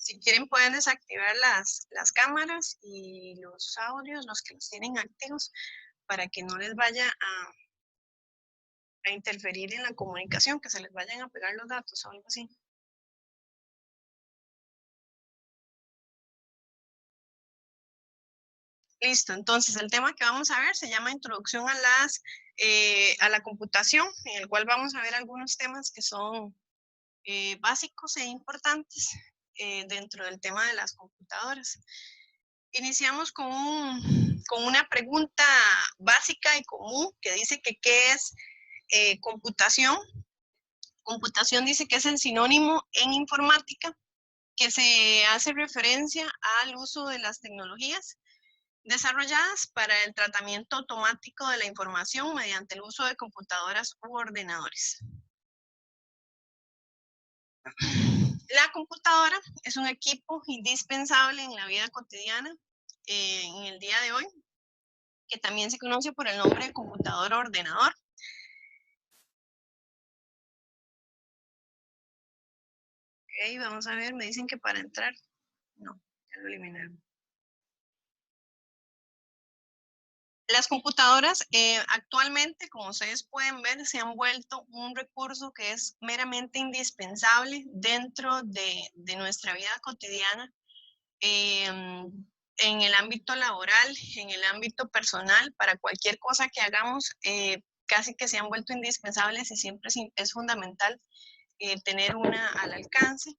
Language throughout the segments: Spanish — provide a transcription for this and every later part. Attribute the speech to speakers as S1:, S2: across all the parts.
S1: Si quieren pueden desactivar las cámaras y los audios, los que los tienen activos, para que no les vaya a interferir en la comunicación, que se les vayan a pegar los datos o algo así. Listo, entonces el tema que vamos a ver se llama Introducción a la computación, en el cual vamos a ver algunos temas que son básicos e importantes dentro del tema de las computadoras. Iniciamos con una pregunta básica y común que dice que ¿qué es computación? Computación dice que es el sinónimo en informática que se hace referencia al uso de las tecnologías desarrolladas para el tratamiento automático de la información mediante el uso de computadoras u ordenadores. La computadora es un equipo indispensable en la vida cotidiana en el día de hoy, que también se conoce por el nombre de computadora o ordenador. Ok, vamos a ver, me dicen que para entrar, no, ya lo eliminaron. Las computadoras actualmente, como ustedes pueden ver, se han vuelto un recurso que es meramente indispensable dentro de nuestra vida cotidiana, en el ámbito laboral, en el ámbito personal, para cualquier cosa que hagamos, casi que se han vuelto indispensables y siempre es fundamental tener una al alcance.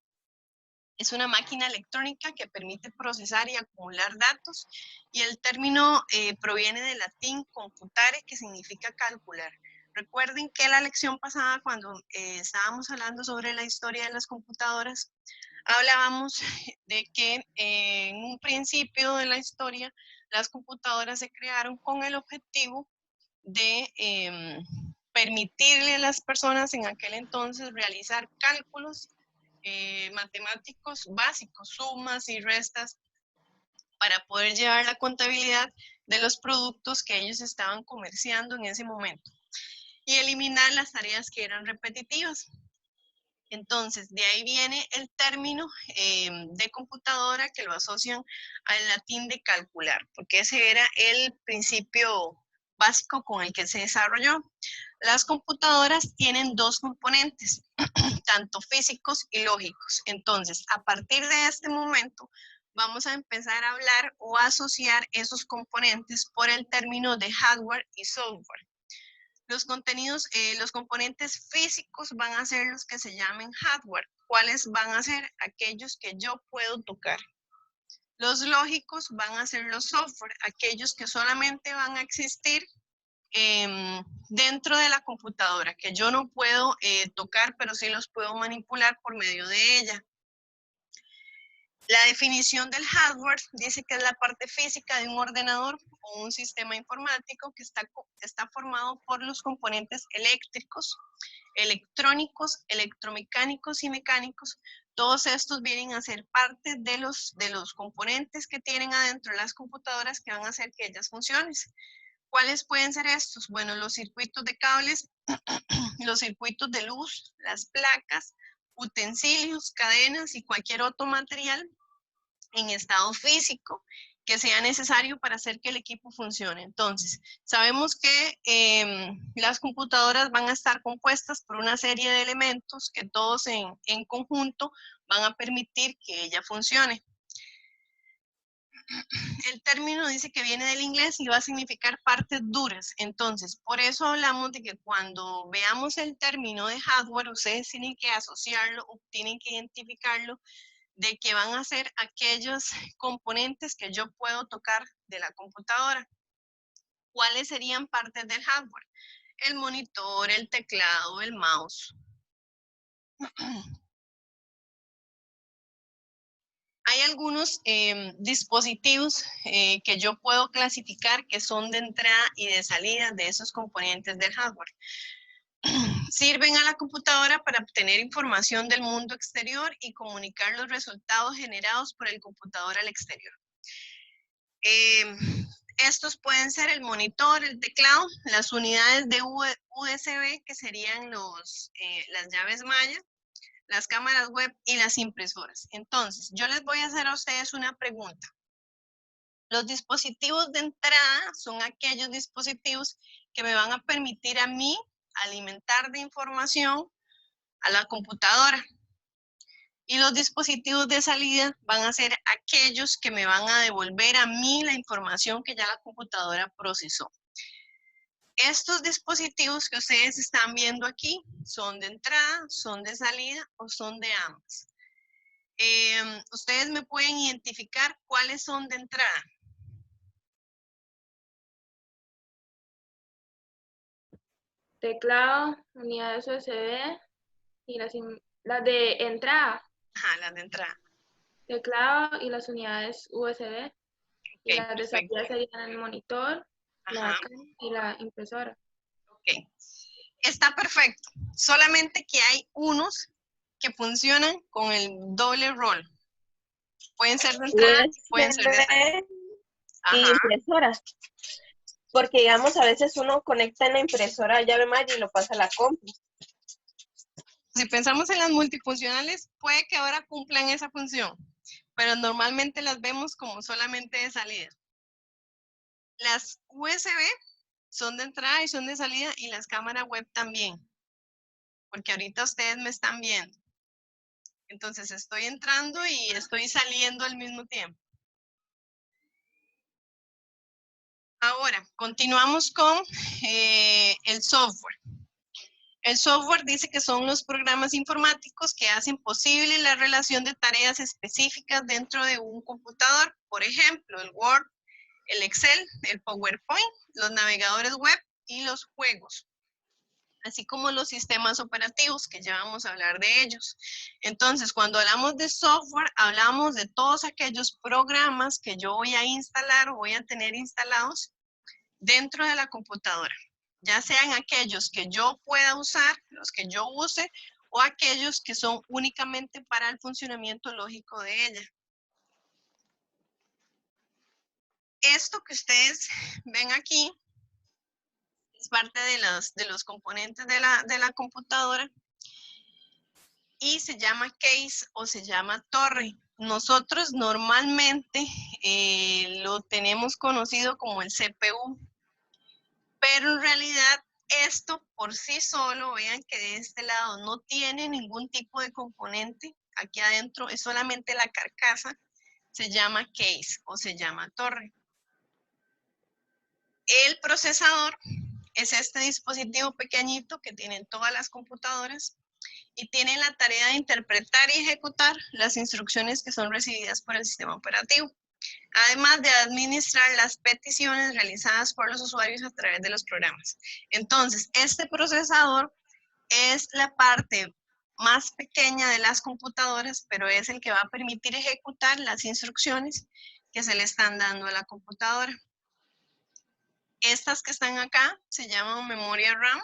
S1: Es una máquina electrónica que permite procesar y acumular datos, y el término proviene del latín computare, que significa calcular. Recuerden que la lección pasada, cuando estábamos hablando sobre la historia de las computadoras, hablábamos de que en un principio de la historia las computadoras se crearon con el objetivo de permitirle a las personas en aquel entonces realizar cálculos matemáticos básicos, sumas y restas, para poder llevar la contabilidad de los productos que ellos estaban comerciando en ese momento y eliminar las tareas que eran repetitivas. Entonces, de ahí viene el término de computadora, que lo asocian al latín de calcular, porque ese era el principio básico con el que se desarrolló. Las computadoras tienen dos componentes, tanto físicos y lógicos. Entonces, a partir de este momento, vamos a empezar a hablar o a asociar esos componentes por el término de hardware y software. Los contenidos, los componentes físicos van a ser los que se llamen hardware. ¿Cuáles van a ser? Aquellos que yo puedo tocar. Los lógicos van a ser los software, aquellos que solamente van a existir dentro de la computadora, que yo no puedo tocar, pero sí los puedo manipular por medio de ella. La definición del hardware dice que es la parte física de un ordenador o un sistema informático que está formado por los componentes eléctricos, electrónicos, electromecánicos y mecánicos. Todos estos vienen a ser parte de los componentes que tienen adentro las computadoras que van a hacer que ellas funcionen. ¿Cuáles pueden ser estos? Bueno, los circuitos de cables, los circuitos de luz, las placas, utensilios, cadenas y cualquier otro material en estado físico que sea necesario para hacer que el equipo funcione. Entonces, sabemos que las computadoras van a estar compuestas por una serie de elementos que todos en conjunto van a permitir que ella funcione. El término dice que viene del inglés y va a significar partes duras. Entonces, por eso hablamos de que cuando veamos el término de hardware, ustedes tienen que asociarlo o tienen que identificarlo de que van a ser aquellos componentes que yo puedo tocar de la computadora. ¿Cuáles serían partes del hardware? El monitor, el teclado, el mouse. Hay algunos dispositivos que yo puedo clasificar que son de entrada y de salida de esos componentes del hardware. Sirven a la computadora para obtener información del mundo exterior y comunicar los resultados generados por el computador al exterior. Estos pueden ser el monitor, el teclado, las unidades de USB, que serían las llaves Maya, las cámaras web y las impresoras. Entonces, yo les voy a hacer a ustedes una pregunta. Los dispositivos de entrada son aquellos dispositivos que me van a permitir a mí alimentar de información a la computadora. Y los dispositivos de salida van a ser aquellos que me van a devolver a mí la información que ya la computadora procesó. Estos dispositivos que ustedes están viendo aquí son de entrada, son de salida o son de ambas. Ustedes me pueden identificar cuáles son de entrada.
S2: Teclado, unidades USB y las de entrada.
S1: Ajá, las de entrada.
S2: Teclado y las unidades USB. Y
S1: Ok,
S2: las de
S1: perfecto.
S2: salida serían el monitor, la
S1: Ajá,
S2: cámara y la impresora.
S1: ok. Está perfecto. Solamente que hay unos que funcionan con el doble rol. Pueden ser de entrada y pueden ser de salida.
S3: USB y
S1: Ajá.
S3: impresoras. Porque, digamos, a veces uno conecta en la impresora llave madre y lo pasa a la compu.
S1: Si pensamos en las multifuncionales, puede que ahora cumplan esa función, pero normalmente las vemos como solamente de salida. Las USB son de entrada y son de salida, y las cámaras web también, porque ahorita ustedes me están viendo. Entonces estoy entrando y estoy saliendo al mismo tiempo. Ahora, continuamos con el software. El software dice que son los programas informáticos que hacen posible la relación de tareas específicas dentro de un computador. Por ejemplo, el Word, el Excel, el PowerPoint, los navegadores web y los juegos, así como los sistemas operativos, que ya vamos a hablar de ellos. Entonces, cuando hablamos de software, hablamos de todos aquellos programas que yo voy a instalar o voy a tener instalados dentro de la computadora, ya sean aquellos que yo pueda usar, los que yo use, o aquellos que son únicamente para el funcionamiento lógico de ella. Esto que ustedes ven aquí es parte de los componentes de la computadora y se llama case o se llama torre. Nosotros normalmente lo tenemos conocido como el CPU, pero en realidad esto por sí solo, vean que de este lado no tiene ningún tipo de componente. Aquí adentro es solamente la carcasa, se llama case o se llama torre. El procesador es este dispositivo pequeñito que tienen todas las computadoras y tiene la tarea de interpretar y ejecutar las instrucciones que son recibidas por el sistema operativo, además de administrar las peticiones realizadas por los usuarios a través de los programas. Entonces, este procesador es la parte más pequeña de las computadoras, pero es el que va a permitir ejecutar las instrucciones que se le están dando a la computadora. Estas que están acá se llaman memoria RAM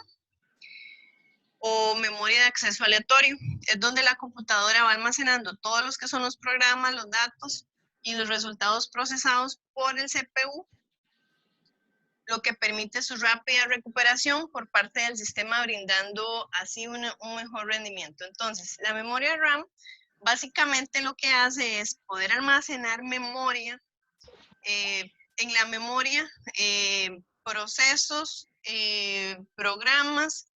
S1: o memoria de acceso aleatorio. Es donde la computadora va almacenando todos los que son los programas, los datos y los resultados procesados por el CPU, lo que permite su rápida recuperación por parte del sistema, brindando así un mejor rendimiento. Entonces, la memoria RAM básicamente lo que hace es poder almacenar memoria, en la memoria, procesos, programas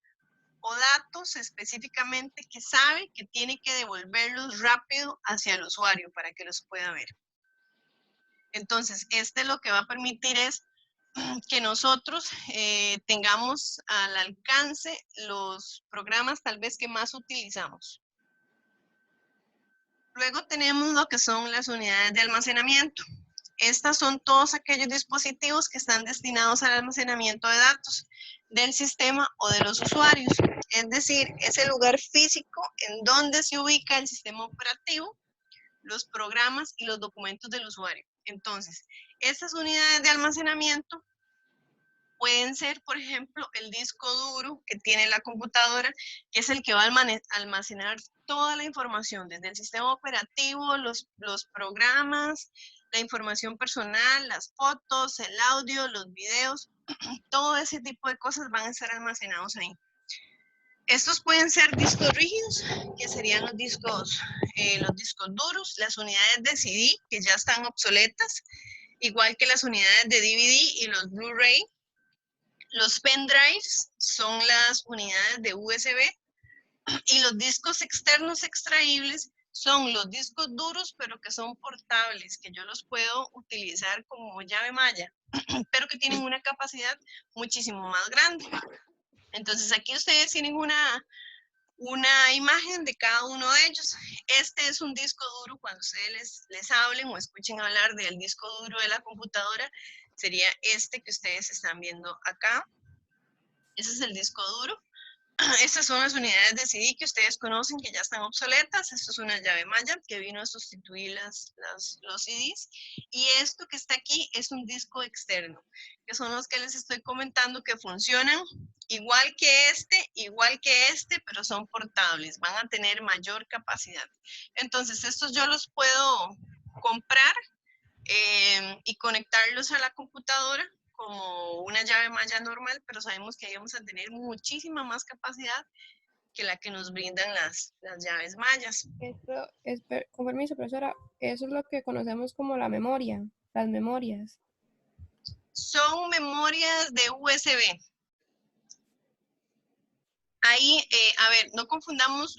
S1: o datos específicamente que sabe que tiene que devolverlos rápido hacia el usuario para que los pueda ver. Entonces, lo que va a permitir es que nosotros tengamos al alcance los programas tal vez que más utilizamos. Luego tenemos lo que son las unidades de almacenamiento. Estas son todos aquellos dispositivos que están destinados al almacenamiento de datos del sistema o de los usuarios. Es decir, es el lugar físico en donde se ubica el sistema operativo, los programas y los documentos del usuario. Entonces, estas unidades de almacenamiento pueden ser, por ejemplo, el disco duro que tiene la computadora, que es el que va a almacenar toda la información, desde el sistema operativo, los programas, la información personal, las fotos, el audio, los videos, todo ese tipo de cosas van a estar almacenados ahí. Estos pueden ser discos rígidos, que serían los discos duros, las unidades de CD, que ya están obsoletas, igual que las unidades de DVD y los Blu-ray. Los pendrives son las unidades de USB y los discos externos extraíbles son los discos duros, pero que son portables, que yo los puedo utilizar como llave malla, pero que tienen una capacidad muchísimo más grande. Entonces aquí ustedes tienen una imagen de cada uno de ellos. Este es un disco duro. Cuando ustedes les hablen o escuchen hablar del disco duro de la computadora, sería este que ustedes están viendo acá. Ese es el disco duro. Estas son las unidades de CD que ustedes conocen, que ya están obsoletas. Esto es una llave malla que vino a sustituir los CDs. Y esto que está aquí es un disco externo, que son los que les estoy comentando que funcionan igual que este, pero son portables. Van a tener mayor capacidad. Entonces, estos yo los puedo comprar y conectarlos a la computadora como una llave malla normal, pero sabemos que ahí vamos a tener muchísima más capacidad que la que nos brindan las llaves mallas.
S4: Con permiso, profesora, eso es lo que conocemos como la memoria, las memorias.
S1: Son memorias de USB. Ahí, a ver, no confundamos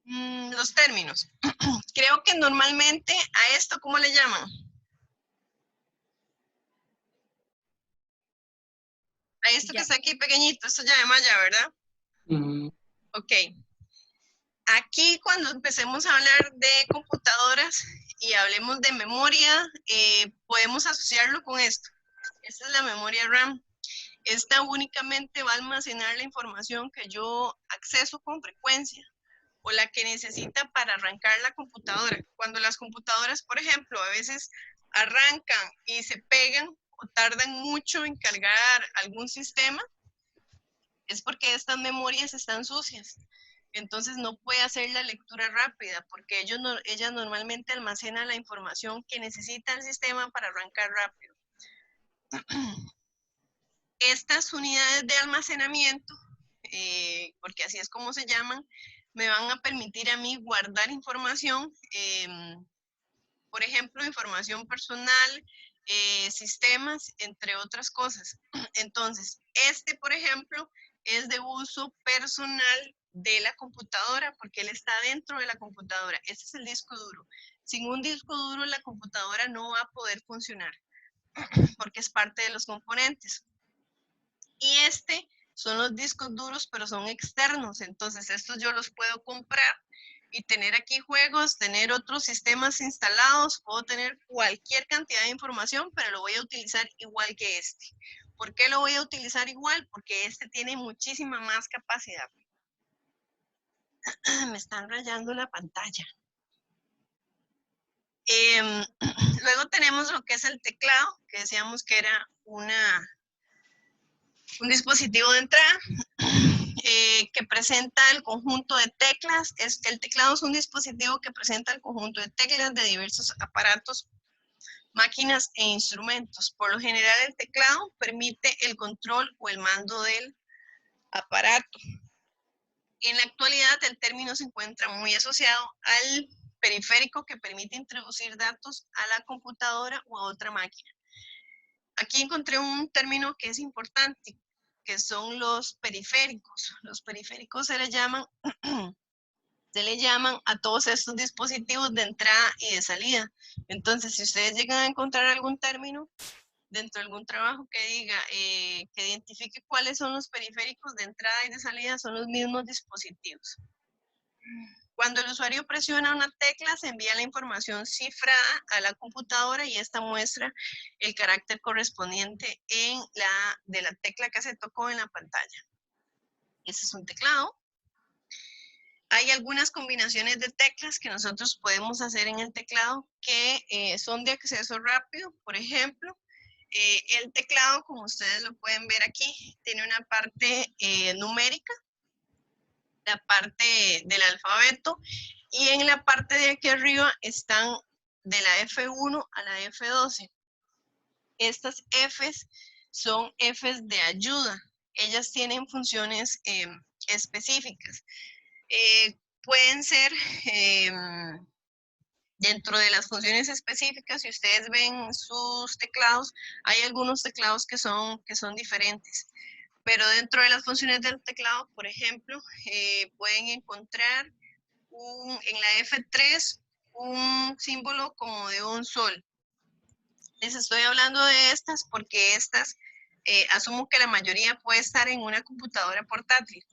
S1: los términos. Creo que normalmente a esto, ¿cómo le llaman? A esto que está aquí pequeñito, esto es llave malla, ¿verdad? Ok. Aquí cuando empecemos a hablar de computadoras y hablemos de memoria, podemos asociarlo con esto. Esta es la memoria RAM. Esta únicamente va a almacenar la información que yo acceso con frecuencia o la que necesita para arrancar la computadora. Cuando las computadoras, por ejemplo, a veces arrancan y se pegan o tardan mucho en cargar algún sistema, es porque estas memorias están sucias. Entonces no puede hacer la lectura rápida porque ella normalmente almacena la información que necesita el sistema para arrancar rápido. Estas unidades de almacenamiento, porque así es como se llaman, me van a permitir a mí guardar información, por ejemplo, información personal, sistemas, entre otras cosas. Entonces, por ejemplo, es de uso personal de la computadora, porque él está dentro de la computadora. Este es el disco duro. Sin un disco duro, la computadora no va a poder funcionar, porque es parte de los componentes. Y son los discos duros, pero son externos. Entonces, estos yo los puedo comprar y tener aquí juegos, tener otros sistemas instalados, puedo tener cualquier cantidad de información, pero lo voy a utilizar igual que este. ¿Por qué lo voy a utilizar igual? Porque este tiene muchísima más capacidad. Me están rayando la pantalla. Luego tenemos lo que es el teclado, que decíamos que era un dispositivo de entrada. Que presenta el conjunto de teclas. El teclado es un dispositivo que presenta el conjunto de teclas de diversos aparatos, máquinas e instrumentos. Por lo general, el teclado permite el control o el mando del aparato. En la actualidad, el término se encuentra muy asociado al periférico que permite introducir datos a la computadora o a otra máquina. Aquí encontré un término que es importante, que son los periféricos. Los periféricos se le llaman a todos estos dispositivos de entrada y de salida. Entonces, si ustedes llegan a encontrar algún término dentro de algún trabajo que diga, que identifique cuáles son los periféricos de entrada y de salida, son los mismos dispositivos. Cuando el usuario presiona una tecla, se envía la información cifrada a la computadora y esta muestra el carácter correspondiente de la tecla que se tocó en la pantalla. Este es un teclado. Hay algunas combinaciones de teclas que nosotros podemos hacer en el teclado que son de acceso rápido. Por ejemplo, el teclado, como ustedes lo pueden ver aquí, tiene una parte numérica, la parte del alfabeto, y en la parte de aquí arriba están de la F1 a la F12. Estas Fs son Fs de ayuda. Ellas tienen funciones específicas. Pueden ser dentro de las funciones específicas. Si ustedes ven sus teclados, hay algunos teclados que son diferentes. Pero dentro de las funciones del teclado, por ejemplo, pueden encontrar en la F3 un símbolo como de un sol. Les estoy hablando de estas porque estas asumo que la mayoría puede estar en una computadora portátil.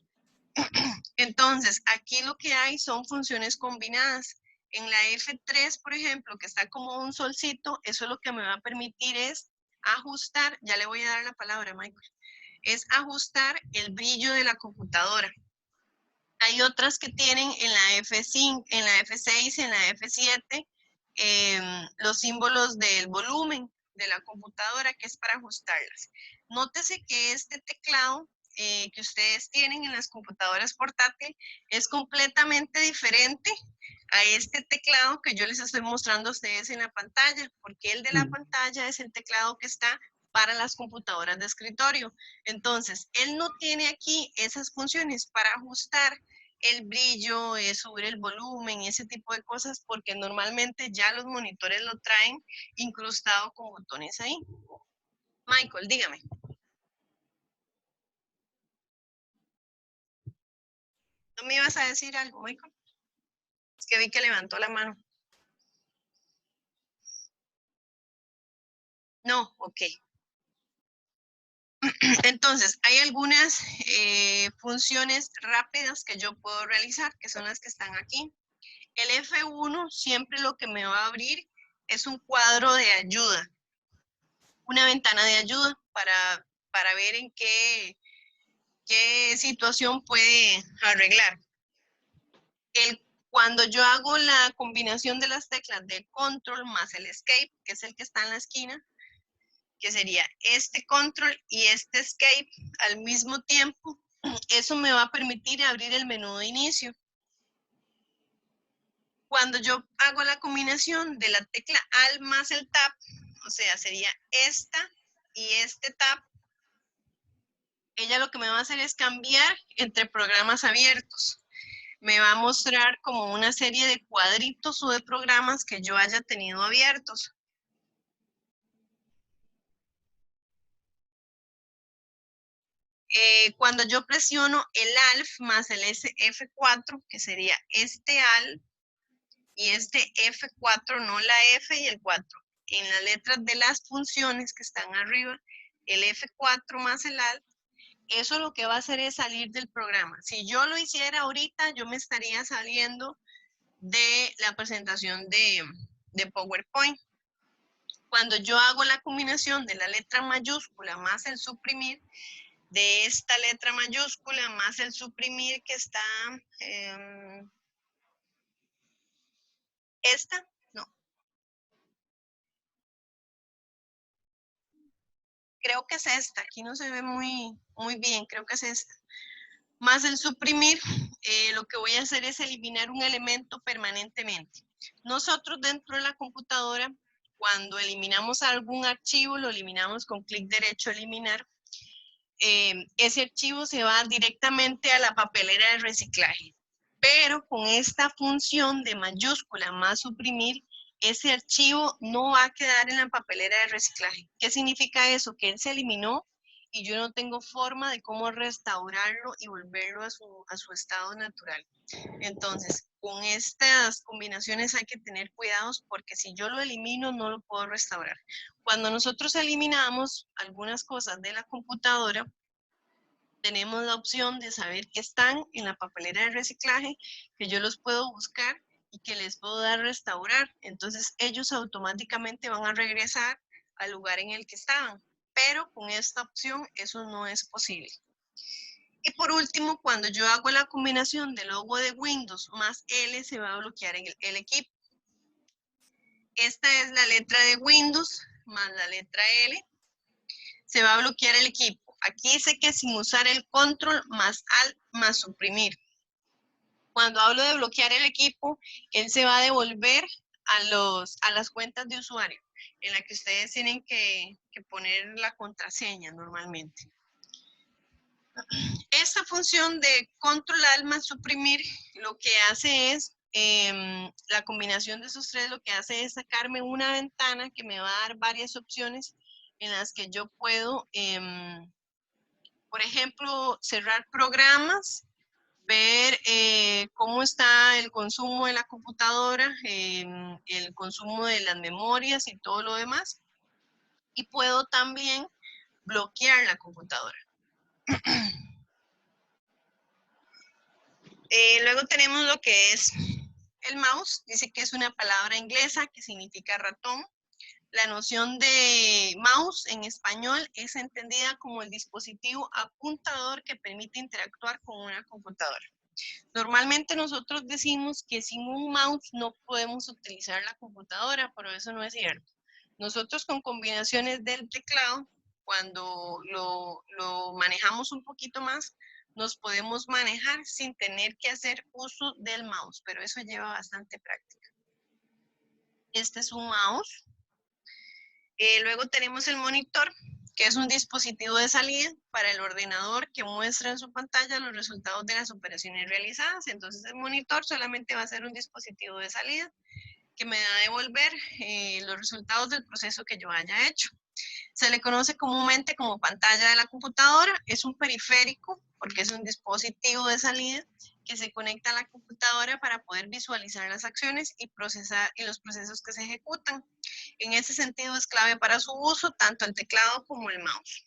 S1: Entonces, aquí lo que hay son funciones combinadas. En la F3, por ejemplo, que está como un solcito, eso lo que me va a permitir es ajustar, ya le voy a dar la palabra, Michael, es ajustar el brillo de la computadora. Hay otras que tienen en la F5, en la F6, en la F7, los símbolos del volumen de la computadora, que es para ajustarlas. Nótese que este teclado que ustedes tienen en las computadoras portátiles es completamente diferente a este teclado que yo les estoy mostrando a ustedes en la pantalla, porque el de la pantalla es el teclado que está para las computadoras de escritorio. Entonces, él no tiene aquí esas funciones para ajustar el brillo, subir el volumen y ese tipo de cosas, porque normalmente ya los monitores lo traen incrustado con botones ahí. Michael, dígame. ¿No me ibas a decir algo, Michael? Es que vi que levantó la mano. No, ok. Entonces, hay algunas funciones rápidas que yo puedo realizar, que son las que están aquí. El F1 siempre lo que me va a abrir es un cuadro de ayuda, una ventana de ayuda para ver en qué situación puede arreglar. Cuando yo hago la combinación de las teclas de control más el escape, que es el que está en la esquina, que sería este control y este escape al mismo tiempo, eso me va a permitir abrir el menú de inicio. Cuando yo hago la combinación de la tecla Alt más el Tab, o sea, sería esta y este Tab, ella lo que me va a hacer es cambiar entre programas abiertos. Me va a mostrar como una serie de cuadritos o de programas que yo haya tenido abiertos. Cuando yo presiono el Alt más el F4, que sería este Alt y este F4, no la F y el 4. En las letras de las funciones que están arriba, el F4 más el Alt, eso lo que va a hacer es salir del programa. Si yo lo hiciera ahorita, yo me estaría saliendo de la presentación de PowerPoint. Cuando yo hago la combinación de la letra mayúscula más el suprimir, de esta letra mayúscula más el suprimir que está, esta, no. Creo que es esta, aquí no se ve muy bien, creo que es esta. Más el suprimir, lo que voy a hacer es eliminar un elemento permanentemente. Nosotros dentro de la computadora, cuando eliminamos algún archivo, lo eliminamos con clic derecho, eliminar. Ese archivo se va directamente a la papelera de reciclaje. Pero con esta función de mayúscula más suprimir, ese archivo no va a quedar en la papelera de reciclaje. ¿Qué significa eso? Que él se eliminó y yo no tengo forma de cómo restaurarlo y volverlo a su estado natural. Entonces, con estas combinaciones hay que tener cuidados porque si yo lo elimino no lo puedo restaurar. Cuando nosotros eliminamos algunas cosas de la computadora, tenemos la opción de saber que están en la papelera de reciclaje, que yo los puedo buscar y que les puedo dar restaurar. Entonces ellos automáticamente van a regresar al lugar en el que estaban. Pero con esta opción eso no es posible. Y por último, cuando yo hago la combinación del logo de Windows más L, se va a bloquear el equipo. Esta es la letra de Windows más la letra L. Se va a bloquear el equipo. Aquí dice que sin usar el control más alt más suprimir. Cuando hablo de bloquear el equipo, él se va a devolver a las cuentas de usuario, en la que ustedes tienen que poner la contraseña normalmente. Esta función de controlar más suprimir lo que hace es, la combinación de esos tres lo que hace es sacarme una ventana que me va a dar varias opciones en las que yo puedo, por ejemplo, cerrar programas, ver cómo está el consumo de la computadora, el consumo de las memorias y todo lo demás. Y puedo también bloquear la computadora. Luego tenemos lo que es el mouse. Dice que es una palabra inglesa que significa ratón. La noción de mouse en español es entendida como el dispositivo apuntador que permite interactuar con una computadora. Normalmente nosotros decimos que sin un mouse no podemos utilizar la computadora, pero eso no es cierto. Nosotros con combinaciones del teclado, cuando lo manejamos un poquito más, nos podemos manejar sin tener que hacer uso del mouse, pero eso lleva bastante práctica. Este es un mouse. Luego tenemos el monitor, que es un dispositivo de salida para el ordenador que muestra en su pantalla los resultados de las operaciones realizadas. Entonces el monitor solamente va a ser un dispositivo de salida que me da a devolver los resultados del proceso que yo haya hecho. Se le conoce comúnmente como pantalla de la computadora. Es un periférico porque es un dispositivo de salida que se conecta a la computadora para poder visualizar las acciones y procesar los procesos que se ejecutan. En ese sentido es clave para su uso tanto el teclado como el mouse.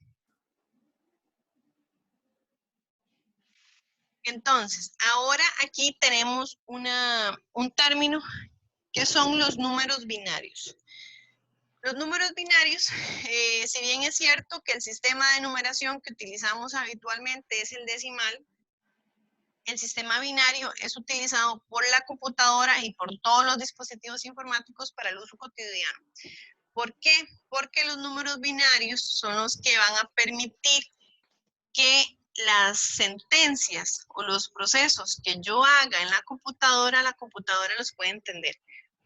S1: Entonces, ahora aquí tenemos un término que son los números binarios. Los números binarios, si bien es cierto que el sistema de numeración que utilizamos habitualmente es el decimal, el sistema binario es utilizado por la computadora y por todos los dispositivos informáticos para el uso cotidiano. ¿Por qué? Porque los números binarios son los que van a permitir que las sentencias o los procesos que yo haga en la computadora los puede entender.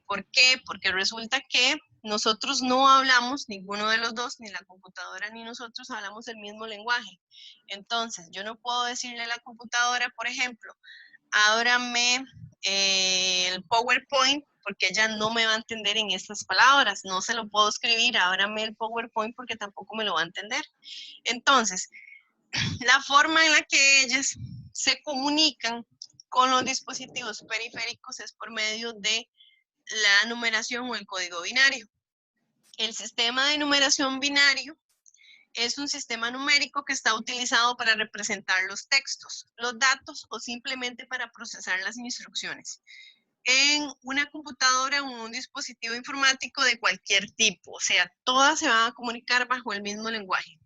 S1: ¿Por qué? Porque resulta que nosotros no hablamos, ninguno de los dos, ni la computadora ni nosotros hablamos el mismo lenguaje. Entonces, yo no puedo decirle a la computadora, por ejemplo, ábrame el PowerPoint, porque ella no me va a entender en estas palabras. No se lo puedo escribir, ábrame el PowerPoint, porque tampoco me lo va a entender. Entonces, la forma en la que ellas se comunican con los dispositivos periféricos es por medio de la numeración o el código binario. El sistema de numeración binario es un sistema numérico que está utilizado para representar los textos, los datos o simplemente para procesar las instrucciones en una computadora o un dispositivo informático de cualquier tipo. O sea, todas se van a comunicar bajo el mismo lenguaje.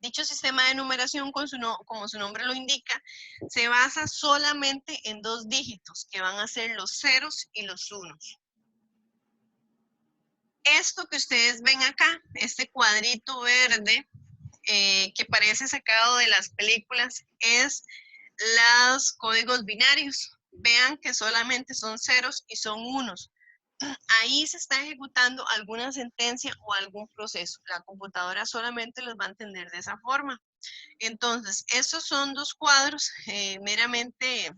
S1: Dicho sistema de numeración, como su nombre lo indica, se basa solamente en 2 dígitos, que van a ser los ceros y los unos. Esto que ustedes ven acá, este cuadrito verde, que parece sacado de las películas, es los códigos binarios. Vean que solamente son ceros y son unos. Ahí se está ejecutando alguna sentencia o algún proceso. La computadora solamente los va a entender de esa forma. Entonces, estos son 2 cuadros meramente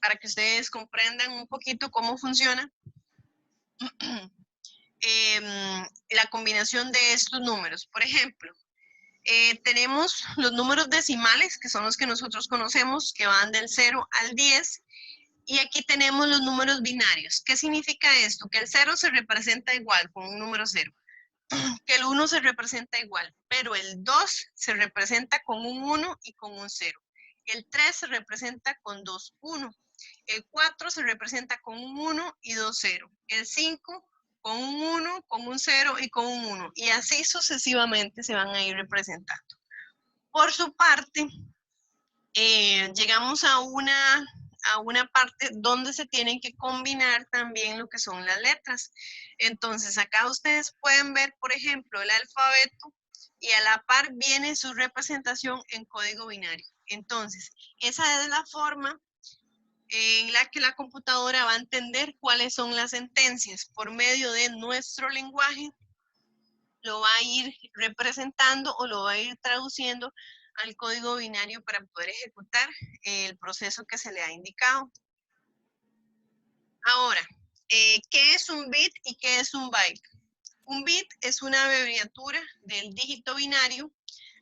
S1: para que ustedes comprendan un poquito cómo funciona la combinación de estos números. Por ejemplo, tenemos los números decimales, que son los que nosotros conocemos, que van del 0 al 10. Y aquí tenemos los números binarios. ¿Qué significa esto? Que el 0 se representa igual con un número 0. Que el 1 se representa igual, pero el 2 se representa con un 1 y con un 0. El 3 se representa con 2, 1. El 4 se representa con un 1 y 2, 0. El 5 con un 1, con un 0 y con un 1. Y así sucesivamente se van a ir representando. Por su parte, llegamos a una parte donde se tienen que combinar también lo que son las letras. Entonces, acá ustedes pueden ver, por ejemplo, el alfabeto y a la par viene su representación en código binario. Entonces, esa es la forma en la que la computadora va a entender cuáles son las sentencias. Por medio de nuestro lenguaje, lo va a ir representando o lo va a ir traduciendo al código binario para poder ejecutar el proceso que se le ha indicado. Ahora, ¿qué es un bit y qué es un byte? Un bit es una abreviatura del dígito binario,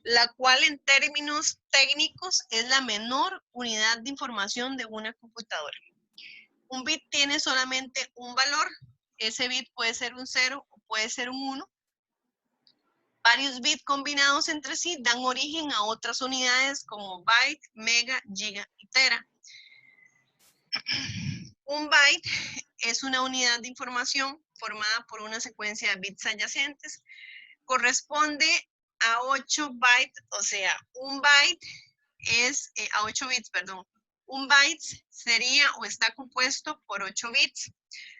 S1: la cual en términos técnicos es la menor unidad de información de una computadora. Un bit tiene solamente un valor. Ese bit puede ser un 0 o puede ser un 1. Varios bits combinados entre sí dan origen a otras unidades como byte, mega, giga y tera. Un byte es una unidad de información formada por una secuencia de bits adyacentes. Corresponde a 8 bytes, o sea, un byte es a 8 bits, perdón. Un byte sería o está compuesto por 8 bits,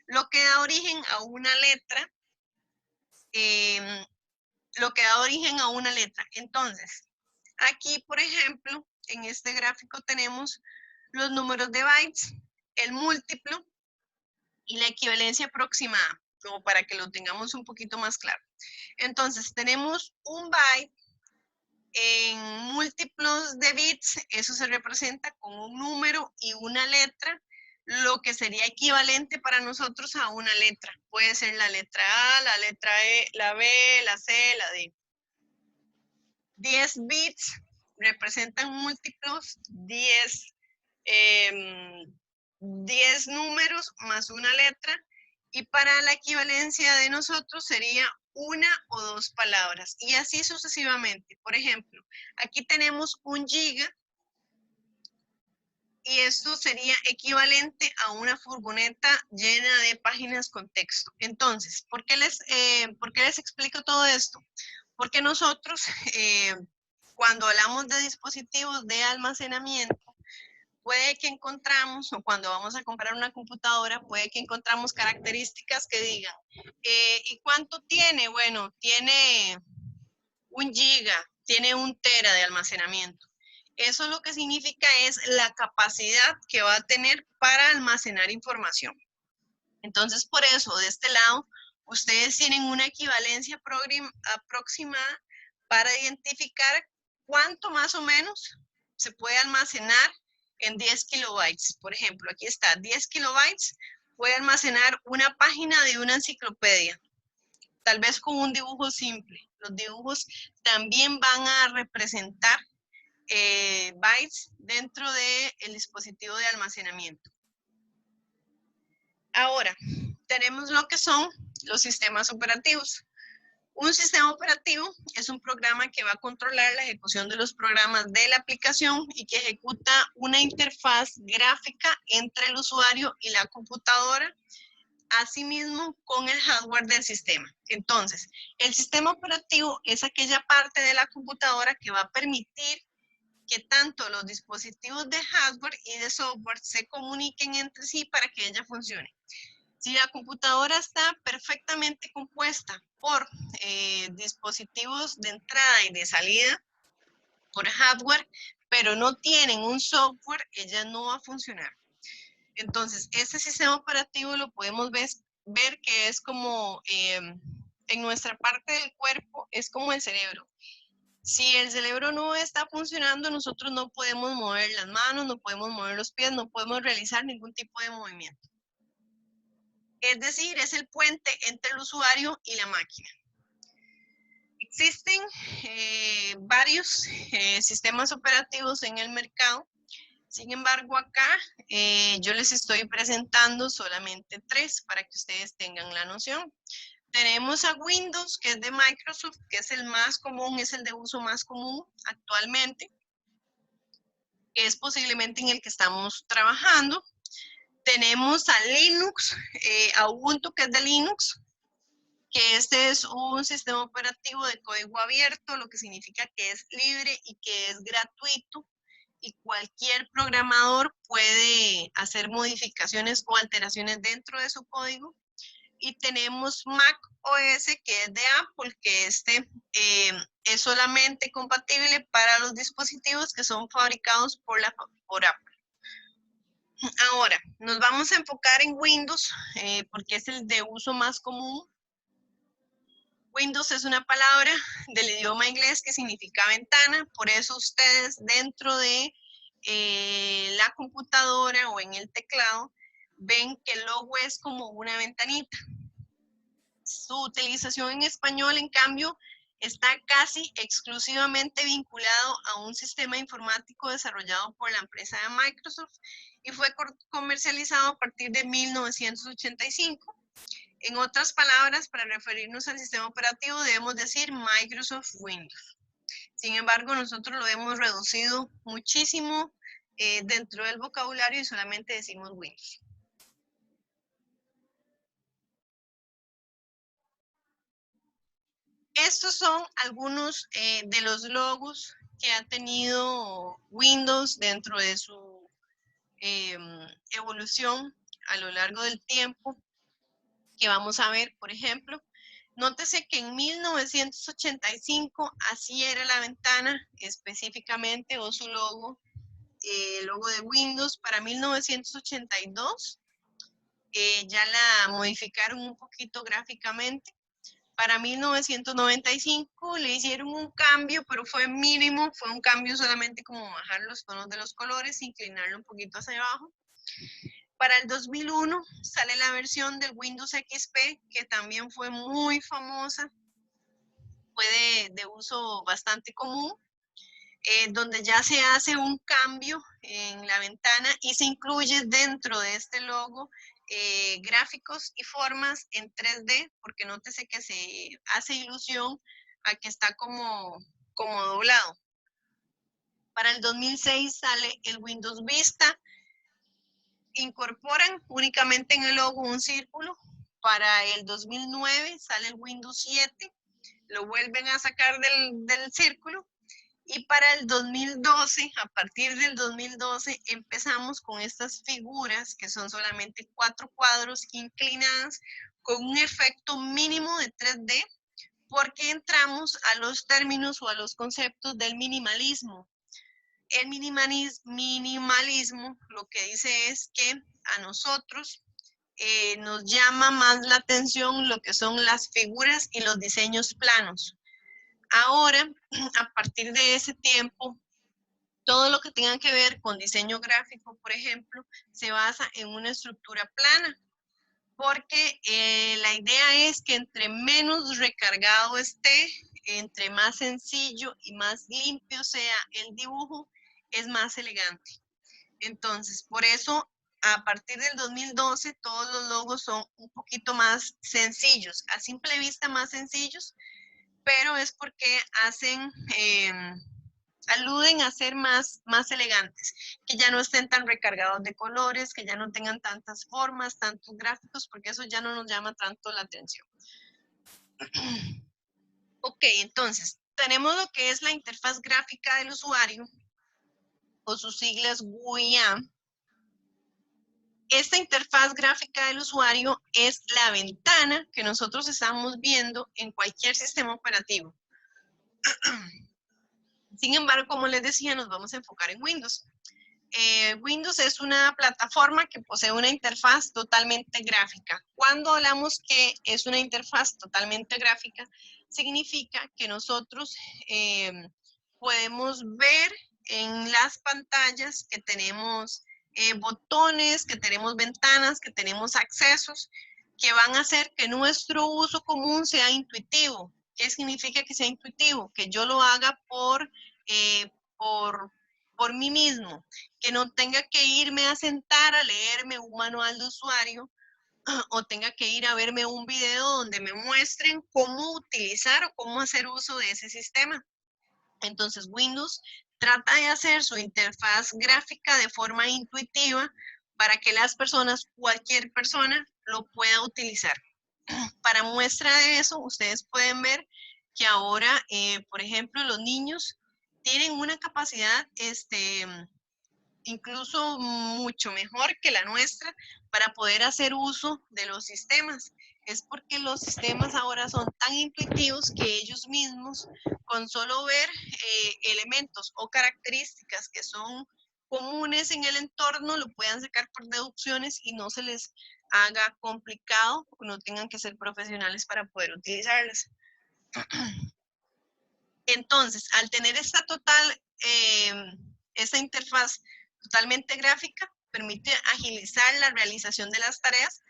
S1: lo que da origen a una letra. Entonces, aquí, por ejemplo, en este gráfico tenemos los números de bytes, el múltiplo y la equivalencia aproximada, como para que lo tengamos un poquito más claro. Entonces, tenemos un byte en múltiplos de bits, eso se representa con un número y una letra, lo que sería equivalente para nosotros a una letra. Puede ser la letra A, la letra E, la B, la C, la D. 10 bits representan múltiplos, 10 números más una letra, y para la equivalencia de nosotros sería una o dos palabras, y así sucesivamente. Por ejemplo, aquí tenemos un giga, y esto sería equivalente a una furgoneta llena de páginas con texto. Entonces, ¿por qué les explico todo esto? Porque nosotros, cuando hablamos de dispositivos de almacenamiento, puede que encontramos, o cuando vamos a comprar una computadora, puede que encontramos características que digan, ¿y cuánto tiene? Bueno, tiene 1 giga, tiene 1 tera de almacenamiento. Eso lo que significa es la capacidad que va a tener para almacenar información. Entonces, por eso, de este lado, ustedes tienen una equivalencia aproximada para identificar cuánto más o menos se puede almacenar en 10 kilobytes. Por ejemplo, aquí está, 10 kilobytes puede almacenar una página de una enciclopedia, tal vez con un dibujo simple. Los dibujos también van a representar bytes dentro del dispositivo de almacenamiento. Ahora, tenemos lo que son los sistemas operativos. Un sistema operativo es un programa que va a controlar la ejecución de los programas de la aplicación y que ejecuta una interfaz gráfica entre el usuario y la computadora, asimismo con el hardware del sistema. Entonces, el sistema operativo es aquella parte de la computadora que va a permitir que tanto los dispositivos de hardware y de software se comuniquen entre sí para que ella funcione. Si la computadora está perfectamente compuesta por dispositivos de entrada y de salida, por hardware, pero no tienen un software, ella no va a funcionar. Entonces, este sistema operativo lo podemos ver que es como, en nuestra parte del cuerpo, es como el cerebro. Si el cerebro no está funcionando, nosotros no podemos mover las manos, no podemos mover los pies, no podemos realizar ningún tipo de movimiento. Es decir, es el puente entre el usuario y la máquina. Existen varios sistemas operativos en el mercado. Sin embargo, acá yo les estoy presentando solamente 3 para que ustedes tengan la noción. Tenemos a Windows, que es de Microsoft, que es el más común, es el de uso más común actualmente, que es posiblemente en el que estamos trabajando. Tenemos a Linux, a Ubuntu, que es de Linux, que este es un sistema operativo de código abierto, lo que significa que es libre y que es gratuito, y cualquier programador puede hacer modificaciones o alteraciones dentro de su código. Y tenemos Mac OS, que es de Apple, que es solamente compatible para los dispositivos que son fabricados por Apple. Ahora, nos vamos a enfocar en Windows, porque es el de uso más común. Windows es una palabra del idioma inglés que significa ventana, por eso ustedes dentro de la computadora o en el teclado ven que el logo es como una ventanita. Su utilización en español, en cambio, está casi exclusivamente vinculado a un sistema informático desarrollado por la empresa de Microsoft y fue comercializado a partir de 1985. En otras palabras, para referirnos al sistema operativo debemos decir Microsoft Windows. Sin embargo, nosotros lo hemos reducido muchísimo dentro del vocabulario y solamente decimos Windows. Estos son algunos de los logos que ha tenido Windows dentro de su evolución a lo largo del tiempo, que vamos a ver, por ejemplo. Nótese que en 1985 así era la ventana específicamente o su logo, el logo de Windows. Para 1982 ya la modificaron un poquito gráficamente. Para 1995 le hicieron un cambio, pero fue mínimo, fue un cambio solamente como bajar los tonos de los colores, inclinarlo un poquito hacia abajo. Para el 2001 sale la versión del Windows XP, que también fue muy famosa, fue de uso bastante común, donde ya se hace un cambio en la ventana y se incluye dentro de este logo gráficos y formas en 3D, porque nótese que se hace ilusión a que está como doblado. Para el 2006 sale el Windows Vista. Incorporan únicamente en el logo un círculo. Para el 2009 sale el Windows 7. Lo vuelven a sacar del círculo. Y para el 2012, a partir del 2012, empezamos con estas figuras que son solamente 4 cuadros inclinadas con un efecto mínimo de 3D, porque entramos a los términos o a los conceptos del minimalismo. El minimalismo lo que dice es que a nosotros nos llama más la atención lo que son las figuras y los diseños planos. Ahora, a partir de ese tiempo, todo lo que tenga que ver con diseño gráfico, por ejemplo, se basa en una estructura plana, porque la idea es que entre menos recargado esté, entre más sencillo y más limpio sea el dibujo, es más elegante. Entonces, por eso, a partir del 2012, todos los logos son un poquito más sencillos, a simple vista más sencillos, pero es porque hacen, aluden a ser más elegantes, que ya no estén tan recargados de colores, que ya no tengan tantas formas, tantos gráficos, porque eso ya no nos llama tanto la atención. Ok, entonces, tenemos lo que es la interfaz gráfica del usuario, o sus siglas GUIA. Esta interfaz gráfica del usuario es la ventana que nosotros estamos viendo en cualquier sistema operativo. Sin embargo, como les decía, nos vamos a enfocar en Windows. Windows es una plataforma que posee una interfaz totalmente gráfica. Cuando hablamos que es una interfaz totalmente gráfica, significa que nosotros podemos ver en las pantallas que tenemos botones, que tenemos ventanas, que tenemos accesos, que van a hacer que nuestro uso común sea intuitivo. ¿Qué significa que sea intuitivo? Que yo lo haga por mí mismo, que no tenga que irme a sentar a leerme un manual de usuario o tenga que ir a verme un video donde me muestren cómo utilizar o cómo hacer uso de ese sistema. Entonces Windows trata de hacer su interfaz gráfica de forma intuitiva para que las personas, cualquier persona, lo pueda utilizar. Para muestra de eso, ustedes pueden ver que ahora, por ejemplo, los niños tienen una capacidad incluso mucho mejor que la nuestra para poder hacer uso de los sistemas. Es porque los sistemas ahora son tan intuitivos que ellos mismos, con solo ver elementos o características que son comunes en el entorno, lo puedan sacar por deducciones y no se les haga complicado o no tengan que ser profesionales para poder utilizarlas. Entonces, al tener esta interfaz totalmente gráfica, permite agilizar la realización de las tareas,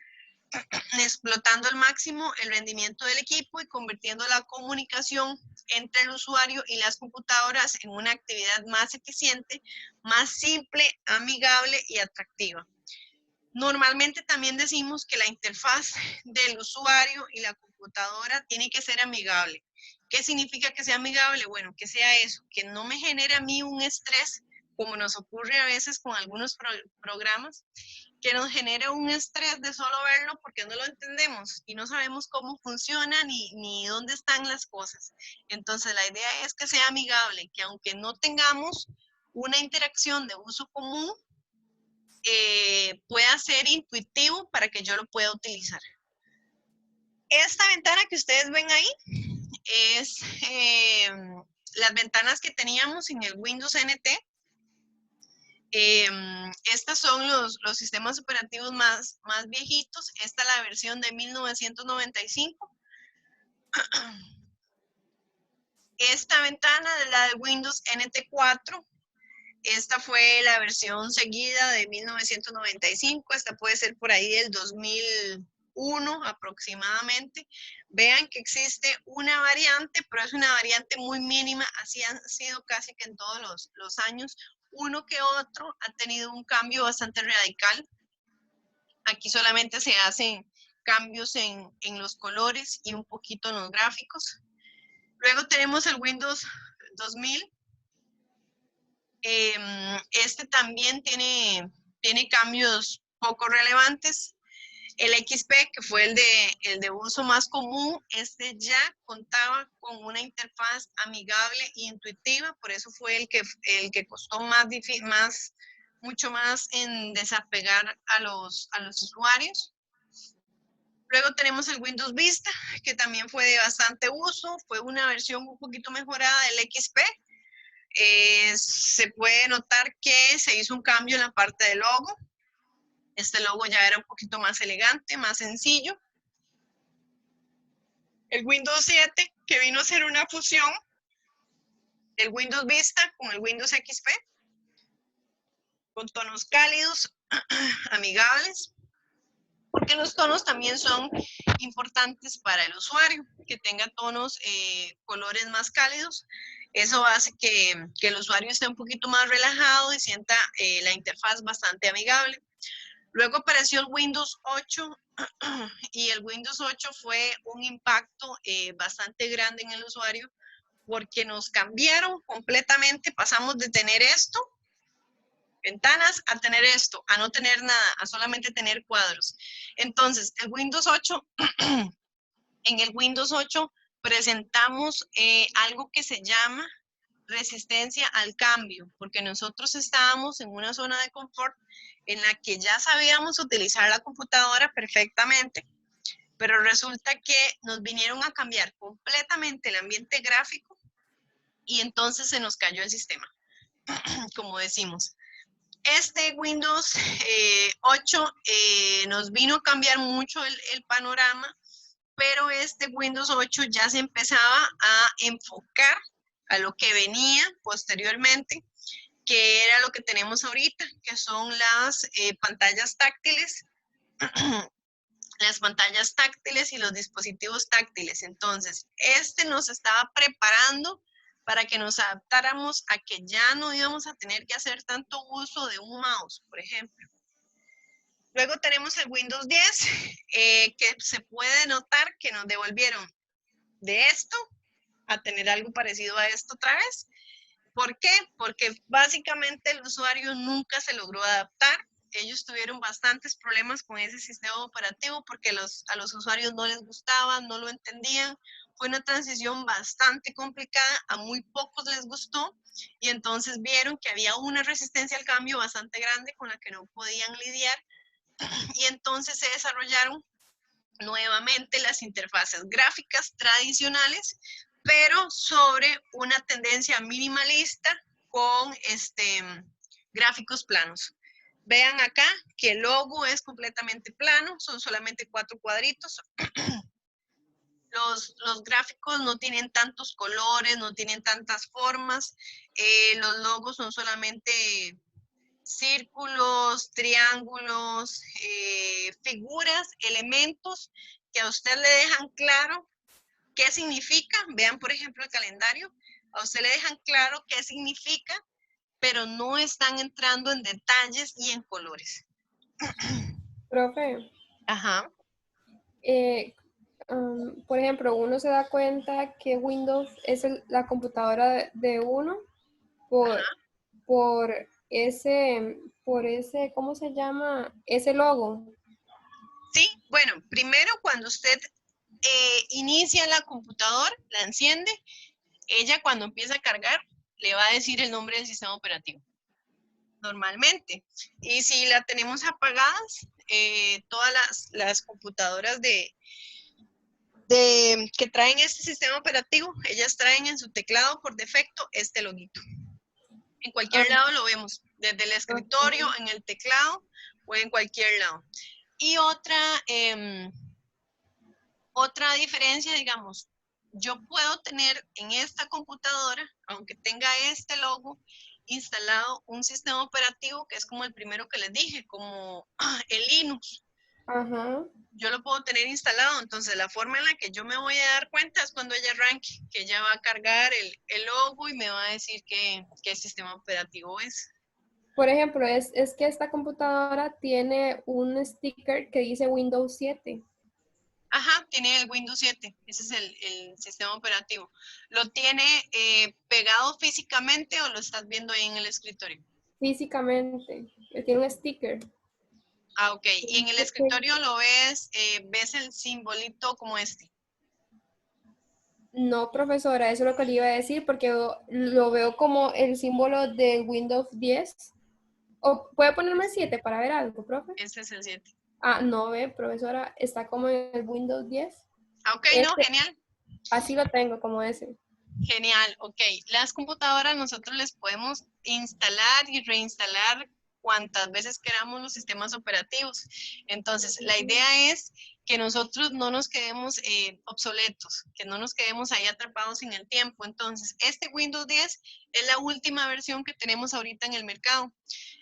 S1: explotando al máximo el rendimiento del equipo y convirtiendo la comunicación entre el usuario y las computadoras en una actividad más eficiente, más simple, amigable y atractiva. Normalmente también decimos que la interfaz del usuario y la computadora tiene que ser amigable. ¿Qué significa que sea amigable? Bueno, que sea eso, que no me genere a mí un estrés, como nos ocurre a veces con algunos programas, que nos genere un estrés de solo verlo porque no lo entendemos y no sabemos cómo funciona ni dónde están las cosas. Entonces la idea es que sea amigable, que aunque no tengamos una interacción de uso común, pueda ser intuitivo para que yo lo pueda utilizar. Esta ventana que ustedes ven ahí es las ventanas que teníamos en el Windows NT. Estos son los sistemas operativos más viejitos. Esta es la versión de 1995. Esta ventana es la de Windows NT4. Esta fue la versión seguida de 1995. Esta puede ser por ahí del 2001 aproximadamente. Vean que existe una variante, pero es una variante muy mínima. Así han sido casi que en todos los años. Uno que otro ha tenido un cambio bastante radical. Aquí solamente se hacen cambios en los colores y un poquito en los gráficos. Luego tenemos el Windows 2000. Este también tiene cambios poco relevantes. El XP, que fue el de uso más común, este ya contaba con una interfaz amigable e intuitiva, por eso fue el que costó mucho más en desapegar a los usuarios. Luego tenemos el Windows Vista, que también fue de bastante uso, fue una versión un poquito mejorada del XP. Se puede notar que se hizo un cambio en la parte del logo. Este logo ya era un poquito más elegante, más sencillo. El Windows 7, que vino a ser una fusión del Windows Vista con el Windows XP, con tonos cálidos, amigables, porque los tonos también son importantes para el usuario, que tenga tonos, colores más cálidos. Eso hace que el usuario esté un poquito más relajado y sienta la interfaz bastante amigable. Luego apareció el Windows 8 y el Windows 8 fue un impacto bastante grande en el usuario porque nos cambiaron completamente. Pasamos de tener esto, ventanas, a tener esto, a no tener nada, a solamente tener cuadros. Entonces, el Windows 8, en el Windows 8 presentamos algo que se llama resistencia al cambio, porque nosotros estábamos en una zona de confort en la que ya sabíamos utilizar la computadora perfectamente, pero resulta que nos vinieron a cambiar completamente el ambiente gráfico y entonces se nos cayó el sistema, como decimos. Este Windows 8 nos vino a cambiar mucho el panorama, pero este Windows 8 ya se empezaba a enfocar a lo que venía posteriormente, que era lo que tenemos ahorita, que son las pantallas táctiles, las pantallas táctiles y los dispositivos táctiles. Entonces, este nos estaba preparando para que nos adaptáramos a que ya no íbamos a tener que hacer tanto uso de un mouse, por ejemplo. Luego tenemos el Windows 10, que se puede notar que nos devolvieron de esto a tener algo parecido a esto otra vez. ¿Por qué? Porque básicamente el usuario nunca se logró adaptar. Ellos tuvieron bastantes problemas con ese sistema operativo porque a los usuarios no les gustaba, no lo entendían. Fue una transición bastante complicada, a muy pocos les gustó y entonces vieron que había una resistencia al cambio bastante grande con la que no podían lidiar y entonces se desarrollaron nuevamente las interfaces gráficas tradicionales, pero sobre una tendencia minimalista con gráficos planos. Vean acá que el logo es completamente plano, son solamente 4 cuadritos. Los gráficos no tienen tantos colores, no tienen tantas formas. Los logos son solamente círculos, triángulos, figuras, elementos que a usted le dejan claro qué significa. Vean, por ejemplo, el calendario. A usted le dejan claro qué significa, pero no están entrando en detalles y en colores.
S4: Profe,
S1: Ajá.
S4: por ejemplo, uno se da cuenta que Windows es la computadora de uno por,
S1: Ajá.
S4: por ese, ¿cómo se llama? Ese logo.
S1: Sí, bueno, primero cuando usted inicia la computadora, la enciende, ella cuando empieza a cargar le va a decir el nombre del sistema operativo, normalmente. Y si la tenemos apagadas, todas las computadoras que traen este sistema operativo, ellas traen en su teclado por defecto este loguito. En cualquier lado lo vemos, desde el escritorio, en el teclado o en cualquier lado. Y otra diferencia, digamos, yo puedo tener en esta computadora, aunque tenga este logo, instalado un sistema operativo que es como el primero que les dije, como el Linux.
S4: Ajá.
S1: Yo lo puedo tener instalado, entonces la forma en la que yo me voy a dar cuenta es cuando ella arranque, que ella va a cargar el logo y me va a decir qué sistema operativo es.
S4: Por ejemplo, es que esta computadora tiene un sticker que dice Windows 7.
S1: Ajá, tiene el Windows 7, ese es el sistema operativo. ¿Lo tiene pegado físicamente o lo estás viendo ahí en el escritorio?
S4: Físicamente. Tiene un sticker.
S1: Ah, ok. Y en el escritorio lo ves el simbolito como este.
S4: No, profesora, eso es lo que le iba a decir porque lo veo como el símbolo de Windows 10. ¿O puede ponerme 7 para ver algo, profe?
S1: Ese es el 7.
S4: Ah, no, ve, profesora, está como en el Windows 10.
S1: Ah, ok, no,
S4: Este,
S1: genial.
S4: así lo tengo, como ese.
S1: Genial, ok. Las computadoras nosotros les podemos instalar y reinstalar cuantas veces queramos los sistemas operativos. Entonces, la idea es que nosotros no nos quedemos obsoletos, que no nos quedemos ahí atrapados en el tiempo. Entonces, este Windows 10 es la última versión que tenemos ahorita en el mercado.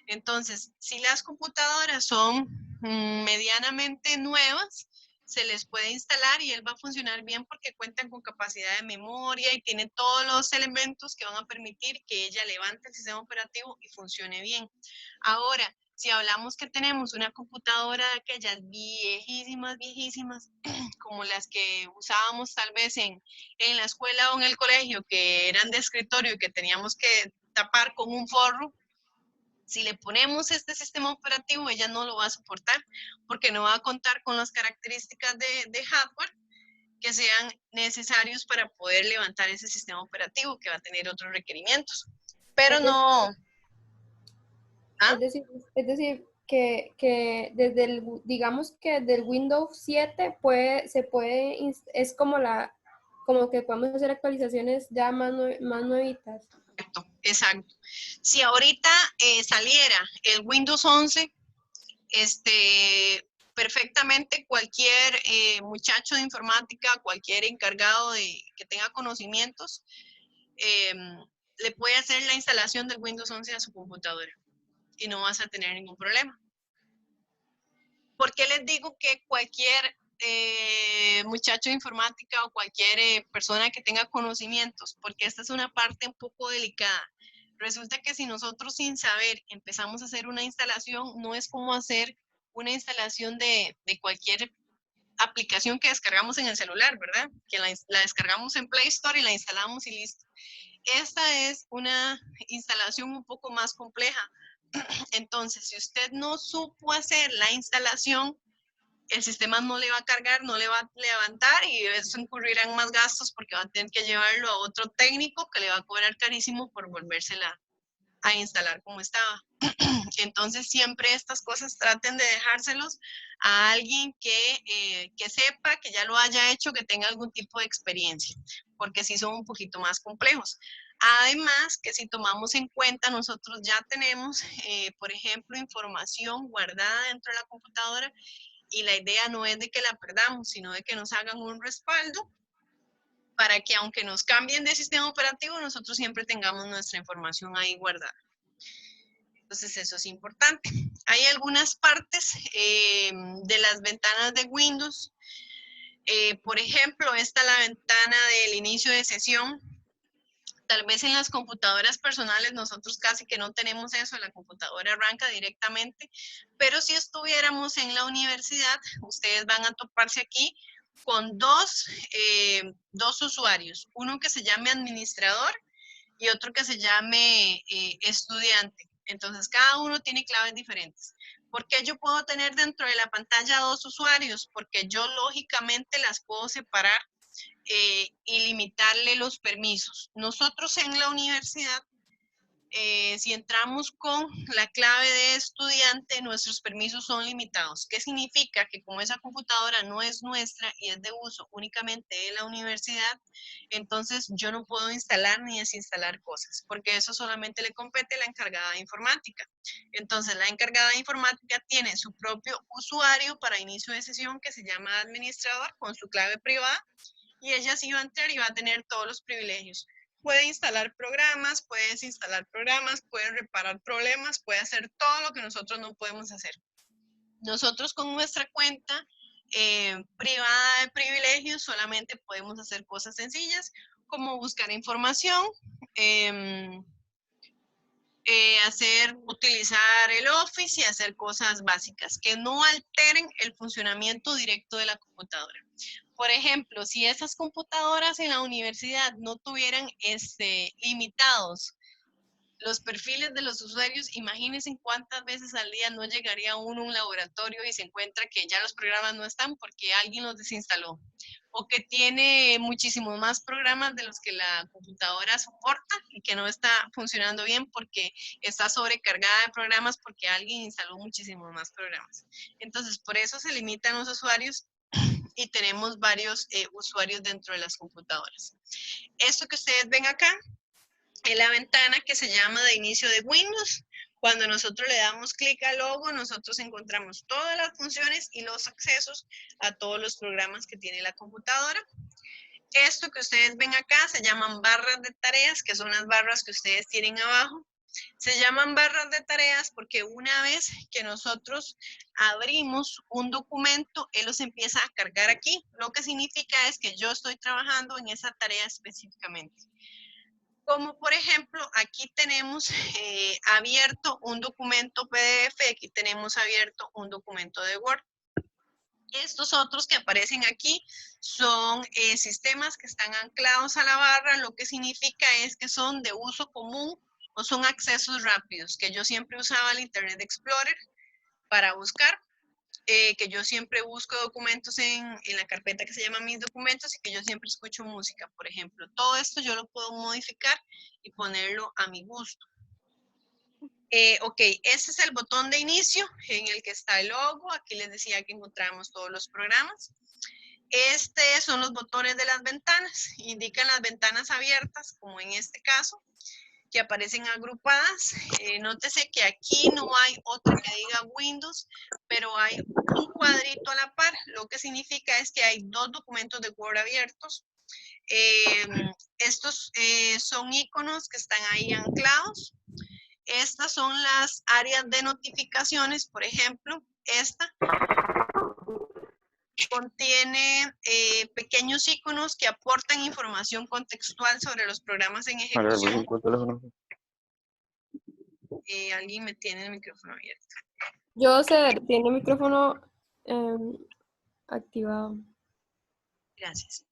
S1: Entonces, si las computadoras son medianamente nuevas, se les puede instalar y él va a funcionar bien porque cuentan con capacidad de memoria y tiene todos los elementos que van a permitir que ella levante el sistema operativo y funcione bien. Ahora, si hablamos que tenemos una computadora de aquellas viejísimas, viejísimas, como las que usábamos tal vez en la escuela o en el colegio, que eran de escritorio y que teníamos que tapar con un forro, si le ponemos este sistema operativo, ella no lo va a soportar porque no va a contar con las características de hardware que sean necesarios para poder levantar ese sistema operativo que va a tener otros requerimientos. Pero no... ¿Ah?
S4: Es decir que desde el, digamos que del Windows 7 es como que podemos hacer actualizaciones ya más nuevitas.
S1: Exacto, exacto. Si ahorita saliera el Windows 11, perfectamente cualquier muchacho de informática, cualquier encargado que tenga conocimientos, le puede hacer la instalación del Windows 11 a su computadora y no vas a tener ningún problema. ¿Por qué les digo que cualquier muchacho de informática o cualquier persona que tenga conocimientos? Porque esta es una parte un poco delicada. Resulta que si nosotros sin saber empezamos a hacer una instalación, no es como hacer una instalación de cualquier aplicación que descargamos en el celular, ¿verdad? Que la descargamos en Play Store y la instalamos y listo. Esta es una instalación un poco más compleja. Entonces, si usted no supo hacer la instalación, el sistema no le va a cargar, no le va a levantar y eso incurrirán más gastos porque va a tener que llevarlo a otro técnico que le va a cobrar carísimo por volvérsela a instalar como estaba. Entonces, siempre estas cosas traten de dejárselos a alguien que sepa, que ya lo haya hecho, que tenga algún tipo de experiencia, porque sí son un poquito más complejos. Además, que si tomamos en cuenta, nosotros ya tenemos, por ejemplo, información guardada dentro de la computadora y la idea no es de que la perdamos, sino de que nos hagan un respaldo para que aunque nos cambien de sistema operativo, nosotros siempre tengamos nuestra información ahí guardada. Entonces eso es importante. Hay algunas partes de las ventanas de Windows. Por ejemplo, esta es la ventana del inicio de sesión. Tal vez en las computadoras personales nosotros casi que no tenemos eso, la computadora arranca directamente, pero si estuviéramos en la universidad, ustedes van a toparse aquí con dos usuarios, uno que se llame administrador y otro que se llame estudiante. Entonces, cada uno tiene claves diferentes. ¿Por qué yo puedo tener dentro de la pantalla dos usuarios? Porque yo lógicamente las puedo separar y limitarle los permisos. Nosotros en la universidad, si entramos con la clave de estudiante, nuestros permisos son limitados. ¿Qué significa? Que como esa computadora no es nuestra y es de uso únicamente de la universidad, entonces yo no puedo instalar ni desinstalar cosas, porque eso solamente le compete a la encargada de informática. Entonces la encargada de informática tiene su propio usuario para inicio de sesión que se llama administrador con su clave privada, y ella sí va a entrar y va a tener todos los privilegios. Puede instalar programas, puede desinstalar programas, puede reparar problemas, puede hacer todo lo que nosotros no podemos hacer. Nosotros con nuestra cuenta privada de privilegios solamente podemos hacer cosas sencillas como buscar información, utilizar el Office y hacer cosas básicas que no alteren el funcionamiento directo de la computadora. Por ejemplo, si esas computadoras en la universidad no tuvieran limitados los perfiles de los usuarios, imagínense cuántas veces al día no llegaría uno a un laboratorio y se encuentra que ya los programas no están porque alguien los desinstaló, o que tiene muchísimos más programas de los que la computadora soporta y que no está funcionando bien porque está sobrecargada de programas porque alguien instaló muchísimos más programas. Entonces, por eso se limitan los usuarios y tenemos varios usuarios dentro de las computadoras. Esto que ustedes ven acá es la ventana que se llama de inicio de Windows. Cuando nosotros le damos clic al logo, nosotros encontramos todas las funciones y los accesos a todos los programas que tiene la computadora. Esto que ustedes ven acá se llaman barras de tareas, que son las barras que ustedes tienen abajo. Se llaman barras de tareas porque una vez que nosotros abrimos un documento, él los empieza a cargar aquí. Lo que significa es que yo estoy trabajando en esa tarea específicamente. Como por ejemplo, aquí tenemos abierto un documento PDF, aquí tenemos abierto un documento de Word. Estos otros que aparecen aquí son sistemas que están anclados a la barra, lo que significa es que son de uso común o son accesos rápidos, que yo siempre usaba el Internet Explorer para buscar, que yo siempre busco documentos en la carpeta que se llama Mis Documentos y que yo siempre escucho música, por ejemplo. Todo esto yo lo puedo modificar y ponerlo a mi gusto. Ok, ese es el botón de inicio en el que está el logo. Aquí les decía que encontramos todos los programas. Estos son los botones de las ventanas. Indican las ventanas abiertas, como en este caso, que aparecen agrupadas. Nótese que aquí no hay otra que diga Windows, pero hay un cuadrito a la par. Lo que significa es que hay dos documentos de Word abiertos. Estos son iconos que están ahí anclados. Estas son las áreas de notificaciones, por ejemplo, esta contiene pequeños iconos que aportan información contextual sobre los programas en ejecución. Alguien me tiene el micrófono abierto.
S4: Yo sé, tiene el micrófono activado.
S1: Gracias.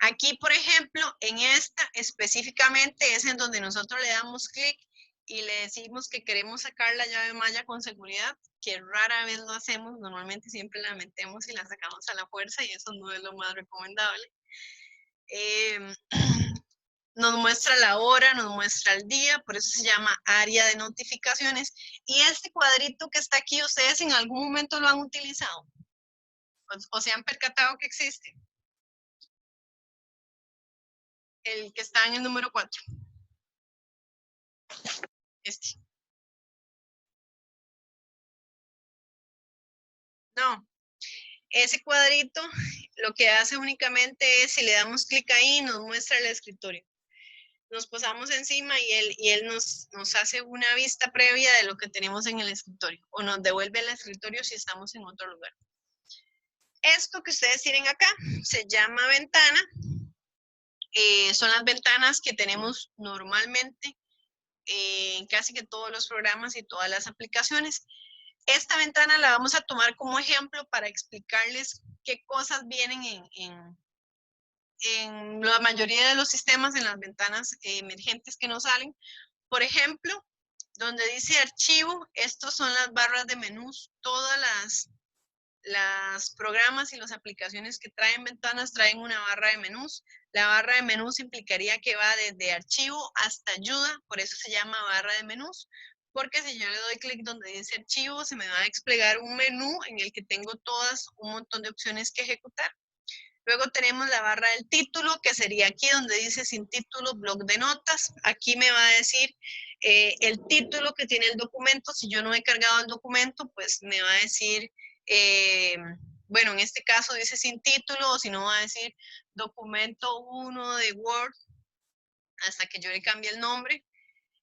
S1: Aquí, por ejemplo, en esta específicamente es en donde nosotros le damos clic y le decimos que queremos sacar la llave malla con seguridad, que rara vez lo hacemos, normalmente siempre la metemos y la sacamos a la fuerza y eso no es lo más recomendable. Nos muestra la hora, nos muestra el día, por eso se llama área de notificaciones. Y este cuadrito que está aquí, ¿ustedes en algún momento lo han utilizado? ¿O se han percatado que existe? El que está en el número 4. Este. No. Ese cuadrito lo que hace únicamente es, si le damos clic ahí, nos muestra el escritorio. Nos posamos encima y él nos hace una vista previa de lo que tenemos en el escritorio, o nos devuelve al escritorio si estamos en otro lugar. Esto que ustedes tienen acá se llama ventana. Son las ventanas que tenemos normalmente en casi que todos los programas y todas las aplicaciones. Esta ventana la vamos a tomar como ejemplo para explicarles qué cosas vienen en la mayoría de los sistemas, en las ventanas emergentes que nos salen. Por ejemplo, donde dice archivo, estos son las barras de menús. Todas las programas y las aplicaciones que traen ventanas traen una barra de menús. La barra de menús implicaría que va desde archivo hasta ayuda, por eso se llama barra de menús, porque si yo le doy clic donde dice archivo, se me va a desplegar un menú en el que tengo todas un montón de opciones que ejecutar. Luego tenemos la barra del título, que sería aquí donde dice sin título, bloc de notas. Aquí me va a decir el título que tiene el documento. Si yo no he cargado el documento, pues me va a decir, bueno, en este caso dice sin título, o si no va a decir documento 1 de Word, hasta que yo le cambie el nombre.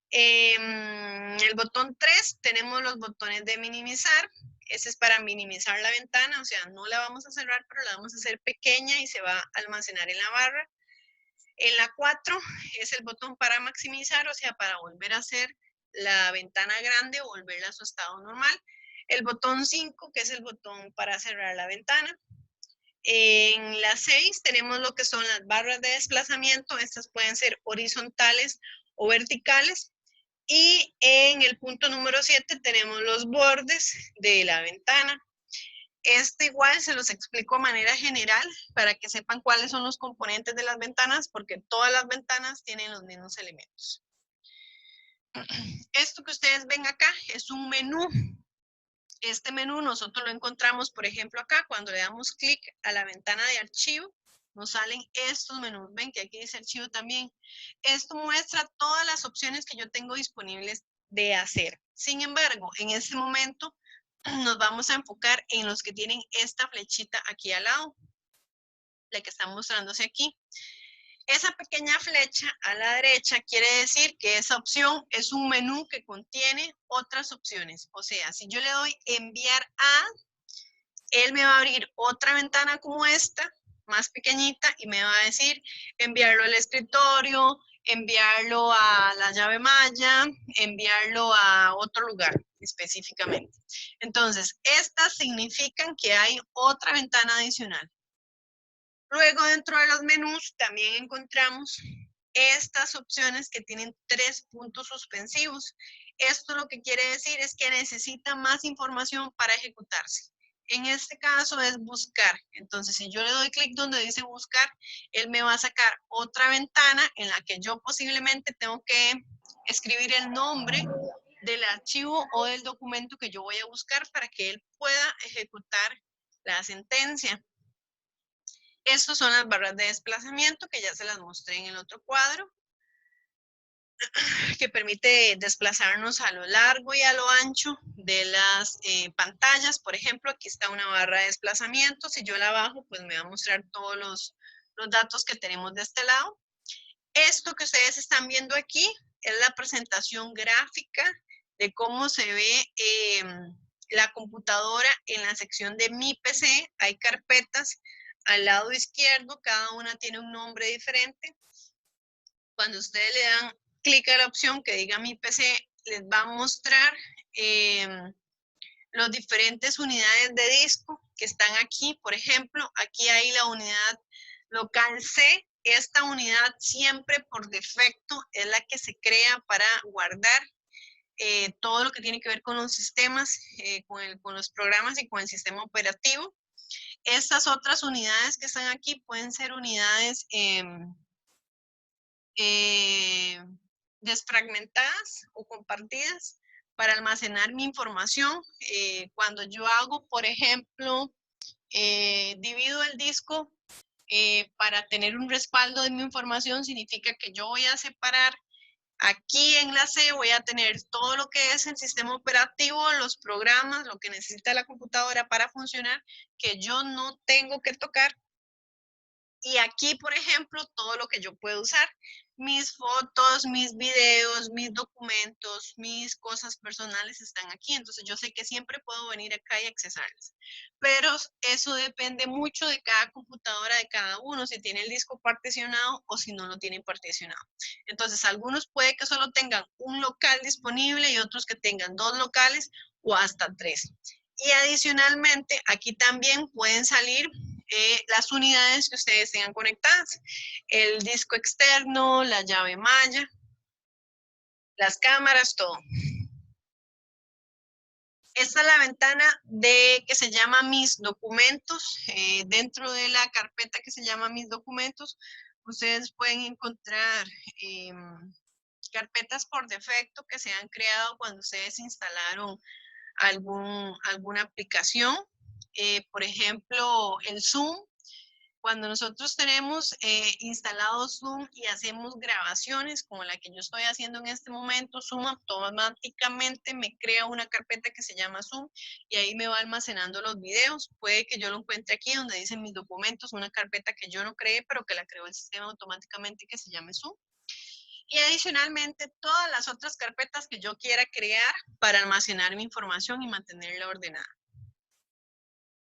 S1: El botón 3, tenemos los botones de minimizar. Ese es para minimizar la ventana, o sea, no la vamos a cerrar, pero la vamos a hacer pequeña y se va a almacenar en la barra. En la 4 es el botón para maximizar, o sea, para volver a hacer la ventana grande o volverla a su estado normal. El botón 5, que es el botón para cerrar la ventana. En la 6 tenemos lo que son las barras de desplazamiento. Estas pueden ser horizontales o verticales. Y en el punto número 7 tenemos los bordes de la ventana. Este igual se los explico a manera general para que sepan cuáles son los componentes de las ventanas, porque todas las ventanas tienen los mismos elementos. Esto que ustedes ven acá es un menú. Este menú nosotros lo encontramos, por ejemplo, acá cuando le damos clic a la ventana de archivo, nos salen estos menús. Ven que aquí dice archivo también. Esto muestra todas las opciones que yo tengo disponibles de hacer. Sin embargo, en este momento nos vamos a enfocar en los que tienen esta flechita aquí al lado, la que está mostrándose aquí. Esa pequeña flecha a la derecha quiere decir que esa opción es un menú que contiene otras opciones. O sea, si yo le doy enviar a, él me va a abrir otra ventana como esta, más pequeñita, y me va a decir enviarlo al escritorio, enviarlo a la llave malla, enviarlo a otro lugar específicamente. Entonces, estas significan que hay otra ventana adicional. Luego, dentro de los menús, también encontramos estas opciones que tienen 3 puntos suspensivos. Esto lo que quiere decir es que necesita más información para ejecutarse. En este caso es buscar. Entonces, si yo le doy clic donde dice buscar, él me va a sacar otra ventana en la que yo posiblemente tengo que escribir el nombre del archivo o del documento que yo voy a buscar para que él pueda ejecutar la sentencia. Estas son las barras de desplazamiento que ya se las mostré en el otro cuadro, que permite desplazarnos a lo largo y a lo ancho de las pantallas. Por ejemplo, aquí está una barra de desplazamiento. Si yo la bajo, pues me va a mostrar todos los datos que tenemos de este lado. Esto que ustedes están viendo aquí es la presentación gráfica de cómo se ve la computadora en la sección de Mi PC. Hay carpetas al lado izquierdo, cada una tiene un nombre diferente. Cuando ustedes le dan clic a la opción que diga Mi PC, les va a mostrar las diferentes unidades de disco que están aquí. Por ejemplo, aquí hay la unidad local C. Esta unidad siempre por defecto es la que se crea para guardar todo lo que tiene que ver con los sistemas, con los programas y con el sistema operativo. Estas otras unidades que están aquí pueden ser unidades desfragmentadas o compartidas para almacenar mi información. Cuando yo hago, por ejemplo, divido el disco para tener un respaldo de mi información, significa que yo voy a separar Aquí en la C voy a tener todo lo que es el sistema operativo, los programas, lo que necesita la computadora para funcionar, que yo no tengo que tocar. Y aquí, por ejemplo, todo lo que yo puedo usar, mis fotos, mis videos, mis documentos, mis cosas personales están aquí. Entonces yo sé que siempre puedo venir acá y accesarlas. Pero eso depende mucho de cada computadora, de cada uno, si tiene el disco particionado o si no lo tienen particionado. Entonces algunos puede que solo tengan un local disponible y otros que tengan 2 locales o hasta 3. Y adicionalmente, aquí también pueden salir las unidades que ustedes tengan conectadas. El disco externo, la llave malla, las cámaras, todo. Esta es la ventana que se llama Mis documentos. Dentro de la carpeta que se llama Mis documentos, ustedes pueden encontrar carpetas por defecto que se han creado cuando ustedes instalaron alguna aplicación. Por ejemplo, el Zoom. Cuando nosotros tenemos instalado Zoom y hacemos grabaciones como la que yo estoy haciendo en este momento, Zoom automáticamente me crea una carpeta que se llama Zoom y ahí me va almacenando los videos. Puede que yo lo encuentre aquí donde dicen mis documentos, una carpeta que yo no creé, pero que la creó el sistema automáticamente que se llame Zoom. Y adicionalmente todas las otras carpetas que yo quiera crear para almacenar mi información y mantenerla ordenada.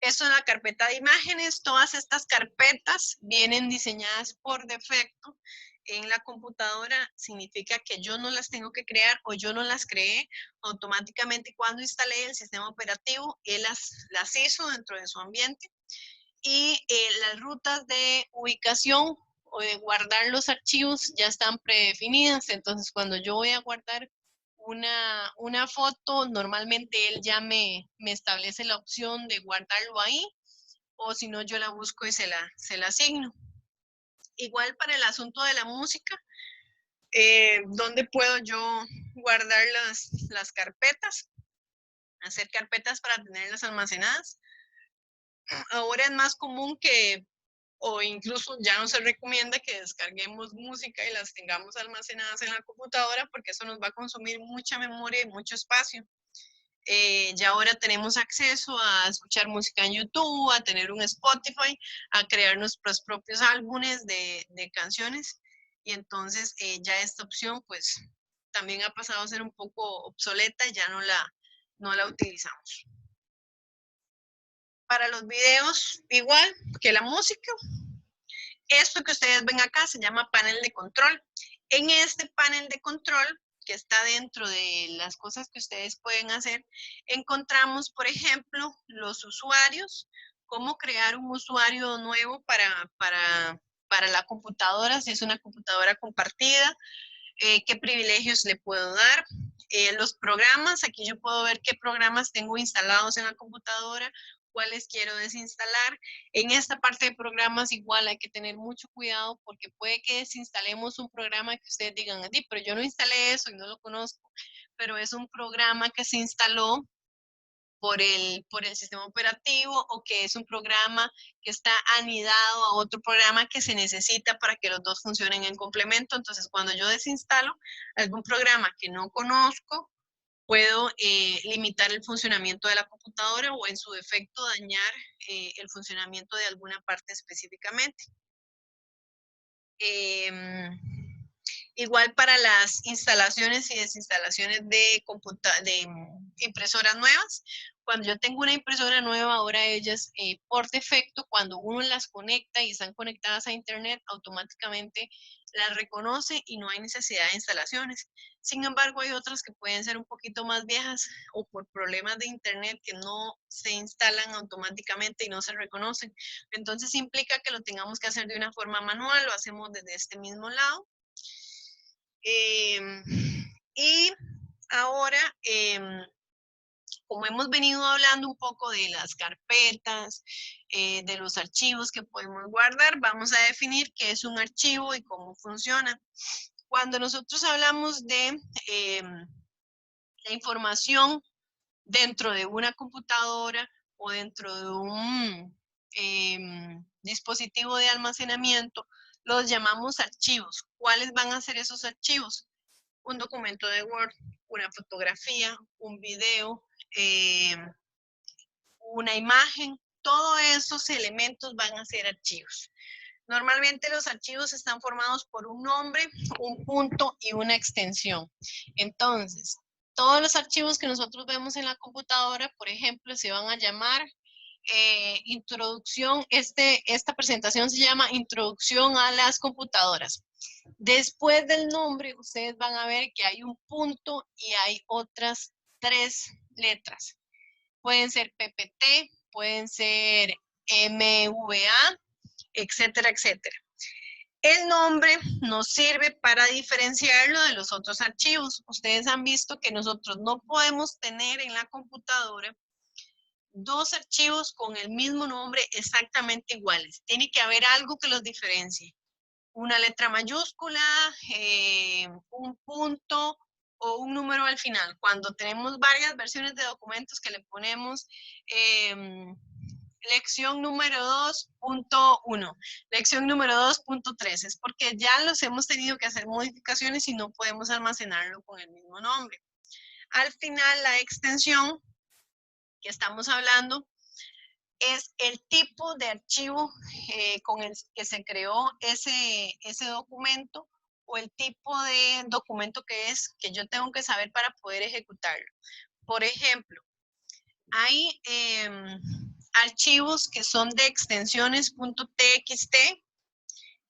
S1: Esto es la carpeta de imágenes. Todas estas carpetas vienen diseñadas por defecto en la computadora. Significa que yo no las tengo que crear o yo no las creé. Automáticamente cuando instalé el sistema operativo, él las hizo dentro de su ambiente. Y las rutas de ubicación o de guardar los archivos ya están predefinidas. Entonces cuando yo voy a guardar una foto, normalmente él ya me establece la opción de guardarlo ahí, o si no, yo la busco y se la asigno. Igual para el asunto de la música, ¿dónde puedo yo guardar las carpetas? Hacer carpetas para tenerlas almacenadas. Ahora es más común o incluso ya no se recomienda que descarguemos música y las tengamos almacenadas en la computadora porque eso nos va a consumir mucha memoria y mucho espacio. Ya ahora tenemos acceso a escuchar música en YouTube, a tener un Spotify, a crear nuestros propios álbumes de canciones. Y entonces ya esta opción pues también ha pasado a ser un poco obsoleta, ya no la utilizamos. Para los videos, igual que la música, esto que ustedes ven acá se llama panel de control. En este panel de control, que está dentro de las cosas que ustedes pueden hacer, encontramos, por ejemplo, los usuarios, cómo crear un usuario nuevo para la computadora, si es una computadora compartida, qué privilegios le puedo dar. Los programas, aquí yo puedo ver qué programas tengo instalados en la computadora, cuáles quiero desinstalar. En esta parte de programas igual hay que tener mucho cuidado porque puede que desinstalemos un programa que ustedes digan, pero yo no instalé eso y no lo conozco, pero es un programa que se instaló por el sistema operativo o que es un programa que está anidado a otro programa que se necesita para que los dos funcionen en complemento. Entonces, cuando yo desinstalo algún programa que no conozco, puedo limitar el funcionamiento de la computadora o en su defecto dañar el funcionamiento de alguna parte específicamente. Igual para las instalaciones y desinstalaciones de impresoras nuevas. Cuando yo tengo una impresora nueva, ahora ellas por defecto, cuando uno las conecta y están conectadas a internet, automáticamente las reconoce y no hay necesidad de instalaciones. Sin embargo, hay otras que pueden ser un poquito más viejas o por problemas de internet que no se instalan automáticamente y no se reconocen. Entonces implica que lo tengamos que hacer de una forma manual, lo hacemos desde este mismo lado. Y ahora, como hemos venido hablando un poco de las carpetas, de los archivos que podemos guardar, vamos a definir qué es un archivo y cómo funciona. Cuando nosotros hablamos de la información dentro de una computadora o dentro de un dispositivo de almacenamiento, los llamamos archivos. ¿Cuáles van a ser esos archivos? un documento de Word, una fotografía, un video, una imagen, todos esos elementos van a ser archivos. Normalmente los archivos están formados por un nombre, un punto y una extensión. Entonces, todos los archivos que nosotros vemos en la computadora, por ejemplo, se van a llamar introducción, esta presentación se llama Introducción a las computadoras. Después del nombre, ustedes van a ver que hay un punto y hay otras 3 letras. Pueden ser PPT, pueden ser MVA, etcétera, etcétera. El nombre nos sirve para diferenciarlo de los otros archivos. Ustedes han visto que nosotros no podemos tener en la computadora 2 archivos con el mismo nombre exactamente iguales. Tiene que haber algo que los diferencie. Una letra mayúscula, un punto o un número al final. Cuando tenemos varias versiones de documentos que le ponemos lección número 2.1, lección número 2.3, es porque ya los hemos tenido que hacer modificaciones y no podemos almacenarlo con el mismo nombre. Al final, la extensión que estamos hablando es el tipo de archivo con el que se creó ese documento o el tipo de documento que yo tengo que saber para poder ejecutarlo. Por ejemplo, hay archivos que son de extensiones .txt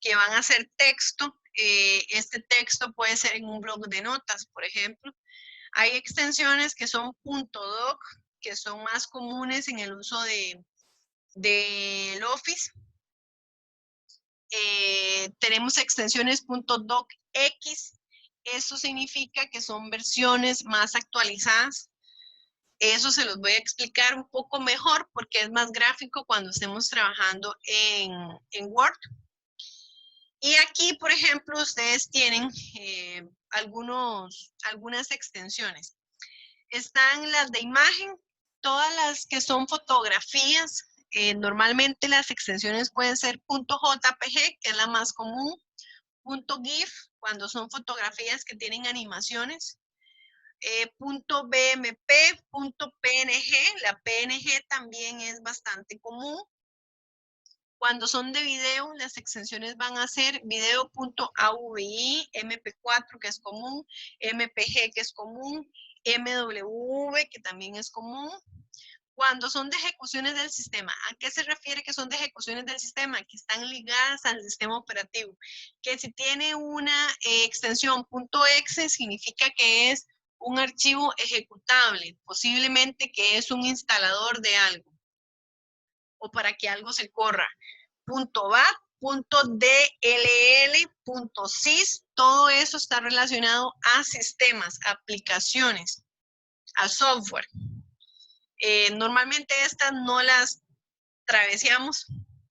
S1: que van a ser texto. Este texto puede ser en un blog de notas, por ejemplo. Hay extensiones que son .doc, que son más comunes en el uso del Office. Tenemos extensiones .docx. Eso significa que son versiones más actualizadas. Eso se los voy a explicar un poco mejor porque es más gráfico cuando estemos trabajando en Word. Y aquí, por ejemplo, ustedes tienen algunas extensiones. Están las de imagen, todas las que son fotografías. Normalmente las extensiones pueden ser .jpg, que es la más común, .gif, cuando son fotografías que tienen animaciones, .bmp, .png, la PNG también es bastante común. Cuando son de video, las extensiones van a ser video.avi, mp4 que es común, mpg que es común, mwv que también es común. Cuando son de ejecuciones del sistema, ¿a qué se refiere que son de ejecuciones del sistema? Que están ligadas al sistema operativo. Que si tiene una extensión .exe significa que es un archivo ejecutable, posiblemente que es un instalador de algo o para que algo se corra. .bat, .dll, .sys, todo eso está relacionado a sistemas, aplicaciones, a software. Normalmente estas no las traveseamos,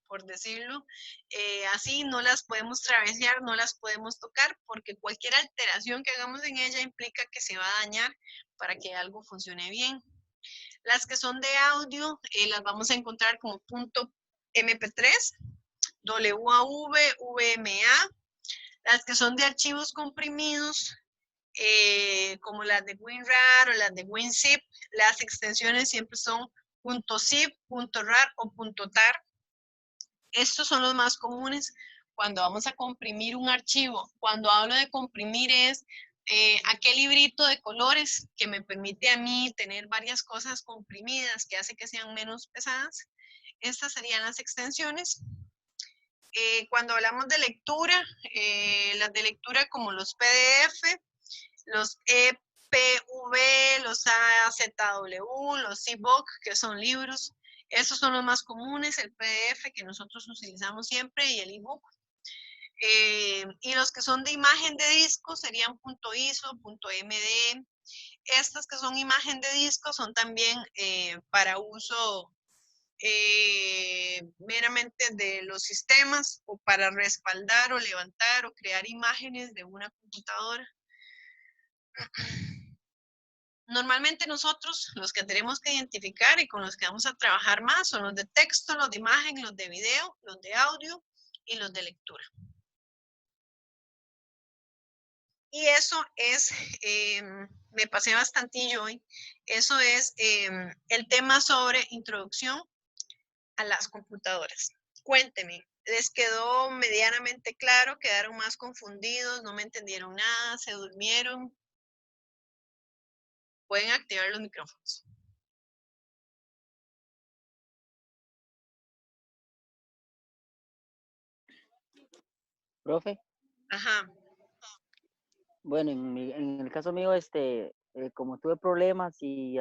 S1: por decirlo así, no las podemos travesear, no las podemos tocar, porque cualquier alteración que hagamos en ella implica que se va a dañar para que algo funcione bien. Las que son de audio las vamos a encontrar como .mp3, WAV, VMA. Las que son de archivos comprimidos, como las de WinRAR o las de WinZip, las extensiones siempre son .zip, .rar o .tar. Estos son los más comunes cuando vamos a comprimir un archivo. Cuando hablo de comprimir es aquel librito de colores que me permite a mí tener varias cosas comprimidas, que hace que sean menos pesadas. Estas serían las extensiones. Cuando hablamos de lectura, las de lectura como los PDF, los EPV, los AZW, los ebook, que son libros, esos son los más comunes, el PDF que nosotros utilizamos siempre y el ebook. Y los que son de imagen de disco serían .iso, .md. Estas que son imagen de disco son también para uso meramente de los sistemas o para respaldar o levantar o crear imágenes de una computadora. Normalmente nosotros los que tenemos que identificar y con los que vamos a trabajar más son los de texto, los de imagen, los de video, los de audio y los de lectura. Y eso es, me pasé bastantillo hoy, eso es el tema sobre introducción a las computadoras. Cuénteme, ¿les quedó medianamente claro? ¿Quedaron más confundidos? ¿No me entendieron nada? ¿Se durmieron? Pueden activar los micrófonos.
S5: Profe,
S1: Ajá.
S5: bueno, en el caso mío, como tuve problemas y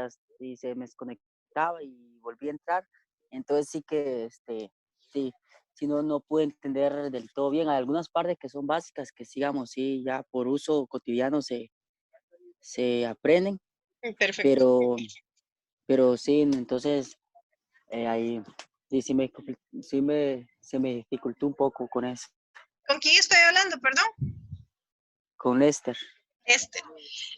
S5: se me desconectaba y volví a entrar, entonces sí que, sí, sí no pude entender del todo bien. Hay algunas partes que son básicas que sigamos, sí, ya por uso cotidiano se aprenden,
S1: Perfecto.
S5: pero, pero sí, entonces ahí sí, se me dificultó un poco con eso,
S1: ¿Con quién estoy hablando? Perdón.
S5: con Lester.
S1: Lester.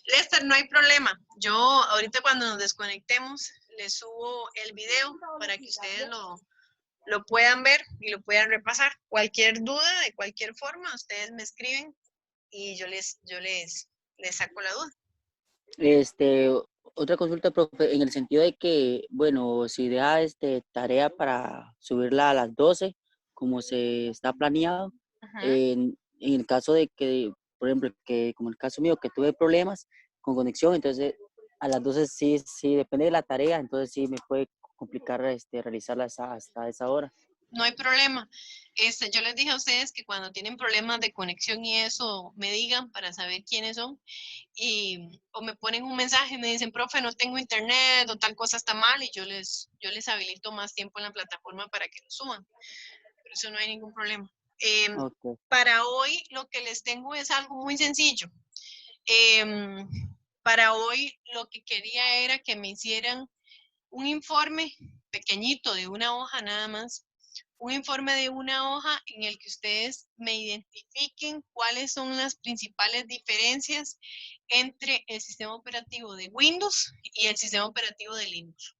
S1: Lester, no hay problema. Yo ahorita cuando nos desconectemos, les subo el video para que ustedes lo puedan ver y lo puedan repasar. Cualquier duda, de cualquier forma, ustedes me escriben y les saco la duda.
S5: Este, otra consulta, profe, en el sentido de que, bueno, si deja tarea para subirla a las 12, como se está planeado,
S1: Ajá.
S5: en el caso de que, por ejemplo, que como el caso mío, que tuve problemas con conexión, entonces a las 12 sí, depende de la tarea, entonces sí me puede complicar realizarla hasta esa hora.
S1: No hay problema. Yo les dije a ustedes que cuando tienen problemas de conexión y eso, me digan para saber quiénes son. O me ponen un mensaje, me dicen, profe, no tengo internet o tal cosa está mal y yo les habilito más tiempo en la plataforma para que lo suban. Por eso no hay ningún problema.
S5: Okay.
S1: Para hoy lo que les tengo es algo muy sencillo. Para hoy lo que quería era que me hicieran un informe pequeñito de una hoja nada más, un informe de una hoja en el que ustedes me identifiquen cuáles son las principales diferencias entre el sistema operativo de Windows y el sistema operativo de Linux.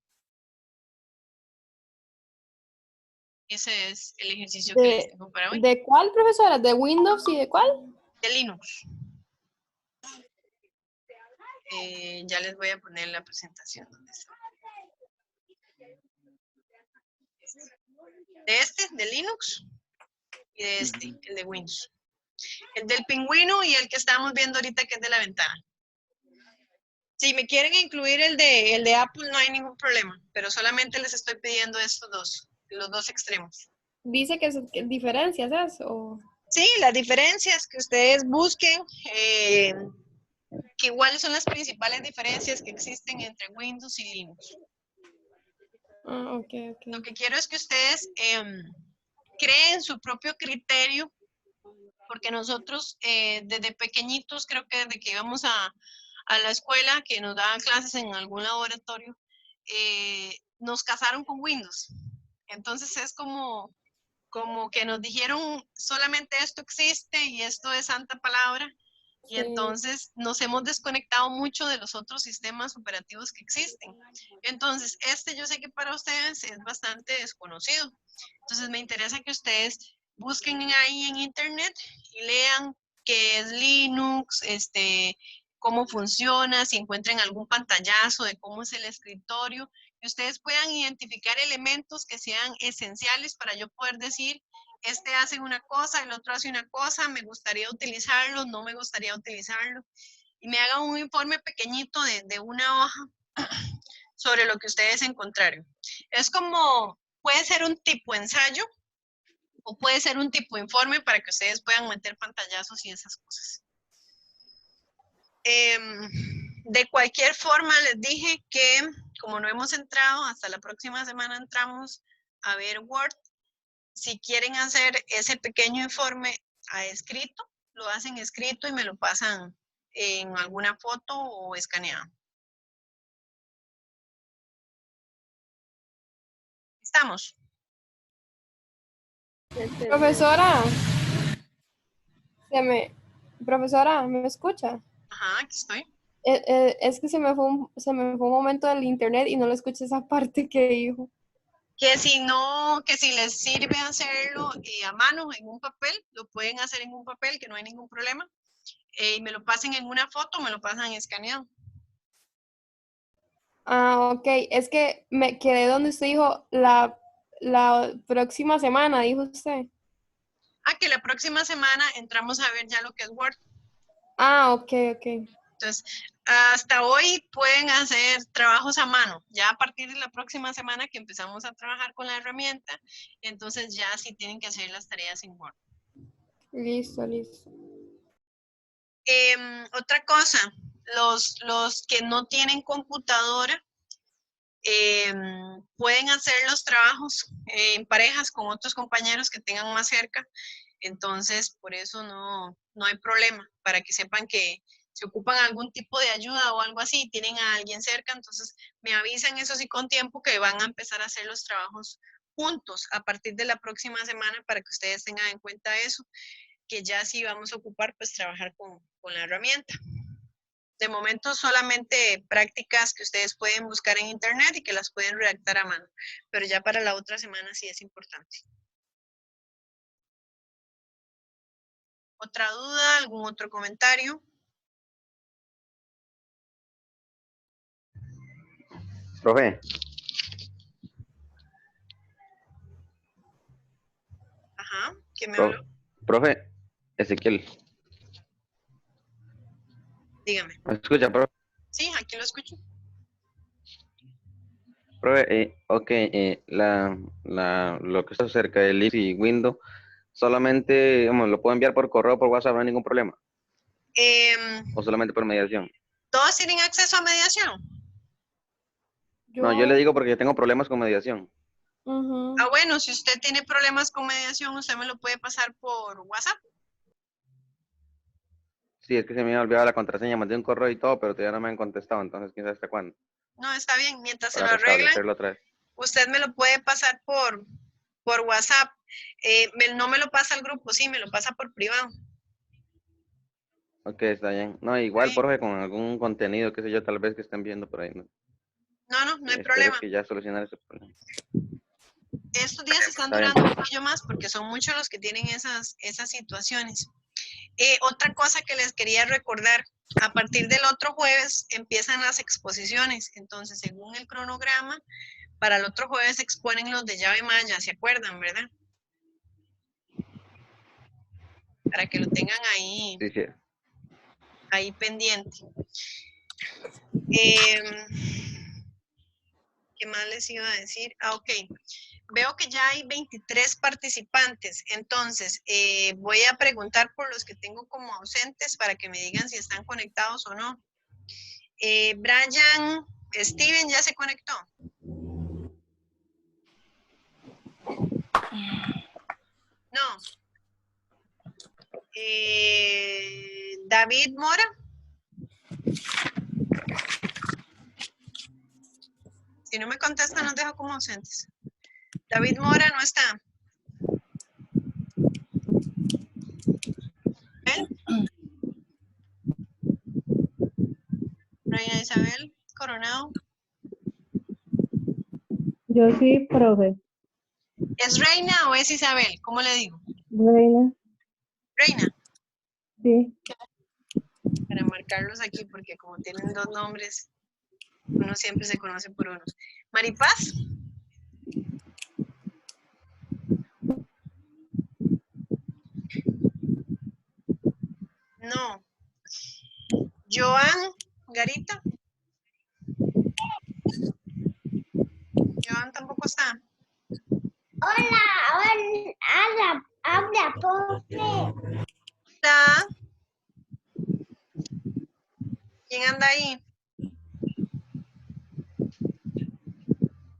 S1: Ese es el ejercicio que les tengo para hoy.
S4: ¿De cuál, profesora? ¿De Windows y de cuál?
S1: De Linux. Ya les voy a poner la presentación. ¿Dónde está? De Linux y de el de Windows. El del pingüino y el que estamos viendo ahorita que es de la ventana. Si me quieren incluir el de Apple no hay ningún problema, pero solamente les estoy pidiendo estos dos, los dos extremos.
S4: Dice que diferencias eso.
S1: Sí, las diferencias que ustedes busquen, que cuáles son las principales diferencias que existen entre Windows y Linux.
S4: Ah, ok.
S1: Lo que quiero es que ustedes creen su propio criterio, porque nosotros desde pequeñitos, creo que desde que íbamos a la escuela, que nos daban clases en algún laboratorio, nos casaron con Windows. Entonces es como que nos dijeron solamente esto existe y esto es santa palabra. Y
S4: Sí.
S1: entonces nos hemos desconectado mucho de los otros sistemas operativos que existen. Entonces, yo sé que para ustedes es bastante desconocido. Entonces, me interesa que ustedes busquen ahí en internet y lean qué es Linux, cómo funciona, si encuentran algún pantallazo de cómo es el escritorio, que ustedes puedan identificar elementos que sean esenciales para yo poder decir, este hace una cosa, el otro hace una cosa, me gustaría utilizarlo, no me gustaría utilizarlo, y me hagan un informe pequeñito de una hoja sobre lo que ustedes encontraron. Es como, puede ser un tipo ensayo o puede ser un tipo informe para que ustedes puedan meter pantallazos y esas cosas. De cualquier forma, les dije que como no hemos entrado, hasta la próxima semana entramos a ver Word. Si quieren hacer ese pequeño informe a escrito, lo hacen escrito y me lo pasan en alguna foto o escaneado. ¿Estamos?
S4: Profesora, profesora, ¿me escucha?
S1: Ajá, aquí estoy.
S4: Es que se me fue un momento del internet y no le escuché esa parte que dijo.
S1: Que si les sirve hacerlo a mano en un papel, lo pueden hacer en un papel, que no hay ningún problema. y me lo pasen en una foto, me lo pasan escaneado.
S4: Ah, ok. Es que me quedé donde usted dijo la próxima semana, dijo usted.
S1: Que la próxima semana entramos a ver ya lo que es Word.
S4: Ah, ok, ok.
S1: Entonces, hasta hoy pueden hacer trabajos a mano. Ya a partir de la próxima semana que empezamos a trabajar con la herramienta, entonces ya sí tienen que hacer las tareas en Word.
S4: Listo, listo.
S1: Otra cosa, los que no tienen computadora pueden hacer los trabajos en parejas con otros compañeros que tengan más cerca. Entonces, por eso no hay problema, para que sepan que si ocupan algún tipo de ayuda o algo así, tienen a alguien cerca, entonces me avisan eso sí con tiempo que van a empezar a hacer los trabajos juntos a partir de la próxima semana para que ustedes tengan en cuenta eso, que ya sí vamos a ocupar pues trabajar con la herramienta. De momento solamente prácticas que ustedes pueden buscar en internet y que las pueden redactar a mano, pero ya para la otra semana sí es importante. ¿Otra duda? ¿Algún otro comentario?
S6: Profe,
S1: Ajá, ¿quién me
S6: pro-
S1: habló?
S6: profe, Ezequiel,
S1: Dígame.
S6: ¿me escucha, profe?
S1: Sí, aquí lo escucho.
S6: Profe, ok, lo que está acerca del IFI Windows, solamente, digamos, lo puedo enviar por correo, por WhatsApp, no hay ningún problema, o solamente por mediación.
S1: ¿Todos tienen acceso a mediación?
S6: No, yo le digo porque tengo problemas con mediación.
S4: Ujú.
S1: Bueno, si usted tiene problemas con mediación, usted me lo puede pasar por WhatsApp.
S6: Sí, es que se me había olvidado la contraseña, mandé un correo y todo, pero todavía no me han contestado, entonces quién sabe hasta cuándo,
S1: No, está bien. Mientras se
S6: para
S1: lo arreglan,
S6: restablecerlo otra vez.
S1: usted me lo puede pasar por WhatsApp. No me lo pasa al grupo, sí, me lo pasa por privado.
S6: Ok, está bien. No, igual, profe, con algún contenido, qué sé yo, tal vez que estén viendo por ahí, ¿no?
S1: No hay
S6: Espero
S1: problema.
S6: que ya solucionar ese problema.
S1: Estos días están
S6: Está bien.
S1: durando un poquillo más porque son muchos los que tienen esas situaciones. Otra cosa que les quería recordar, a partir del otro jueves empiezan las exposiciones, entonces según el cronograma, para el otro jueves se exponen los de llave maya, ¿se acuerdan, verdad? Para que lo tengan ahí,
S6: Sí, sí.
S1: ahí pendiente. ¿Qué más les iba a decir? Ok. Veo que ya hay 23 participantes, entonces voy a preguntar por los que tengo como ausentes para que me digan si están conectados o no. Brian, Steven, ¿ya se conectó? No. David Mora. Si no me contestan, los dejo como ausentes. David Mora no está. Reina Isabel Coronado.
S7: Yo sí, profe.
S1: ¿Es Reina o es Isabel? ¿Cómo le digo?
S7: Reina,
S1: Reina.
S7: sí.
S1: Para marcarlos aquí, porque como tienen dos nombres, uno siempre se conoce por uno. Maripaz. No. Joan Garita. Joan tampoco está.
S8: Hola, habla, profe.
S1: Hola. ¿Quién anda ahí?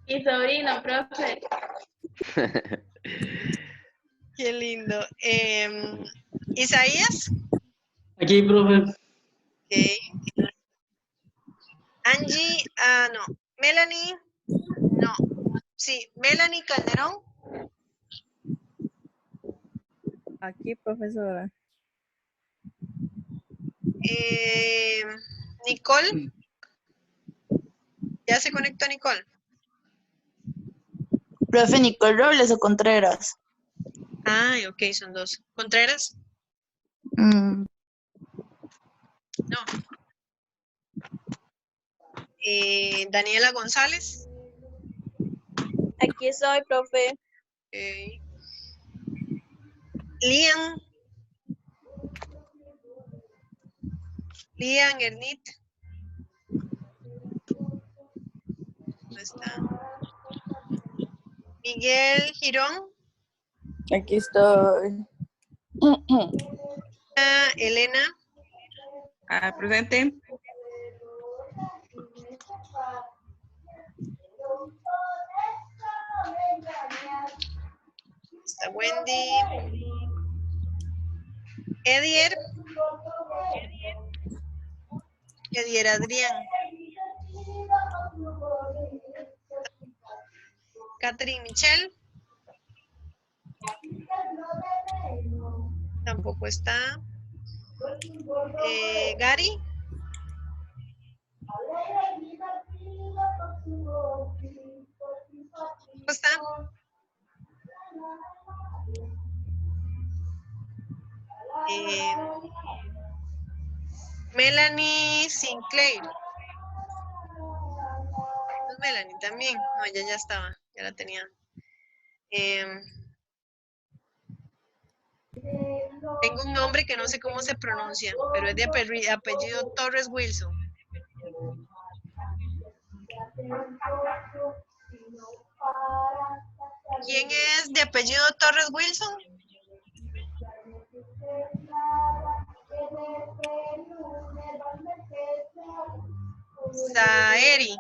S2: Mi sobrino, profe.
S1: Qué lindo. Isaías.
S9: Aquí, profe.
S1: Okay. Angie, no. Melanie, no. Sí, Melanie Calderón.
S10: Aquí, profesora.
S1: Nicole. ¿Ya se conectó Nicole?
S11: Profe Nicole Robles o Contreras.
S1: Ah, ok, son dos. ¿Contreras? No. Daniela González.
S10: Aquí estoy, profe.
S1: Lian Ernit. ¿Dónde está? Miguel Girón.
S10: Aquí estoy.
S1: Elena.
S10: Presente.
S1: Está Wendy. Edier Adrián. Catherine Michelle. Tampoco está. Gary. ¿Cómo está? Melanie Sinclair. ¿No es Melanie también? No, ella ya estaba, ya la tenía. Tengo un nombre que no sé cómo se pronuncia, pero es de apellido Torres Wilson. ¿Quién es de apellido Torres Wilson? Saeri.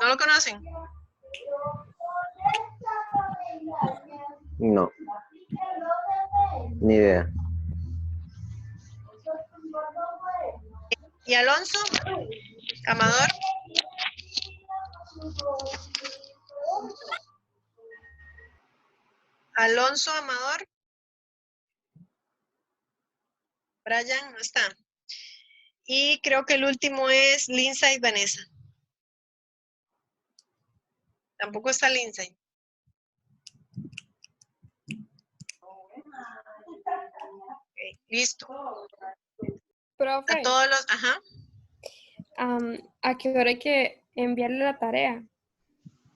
S1: ¿No lo conocen?
S6: No. Ni idea.
S1: ¿Y Alonso? Amador. Alonso Amador. Brian no está. Y creo que el último es Lindsay Vanessa. Tampoco está Lindsay. Okay, listo.
S4: Profe,
S1: A todos los, ajá.
S4: ¿A qué hora hay que enviarle la tarea?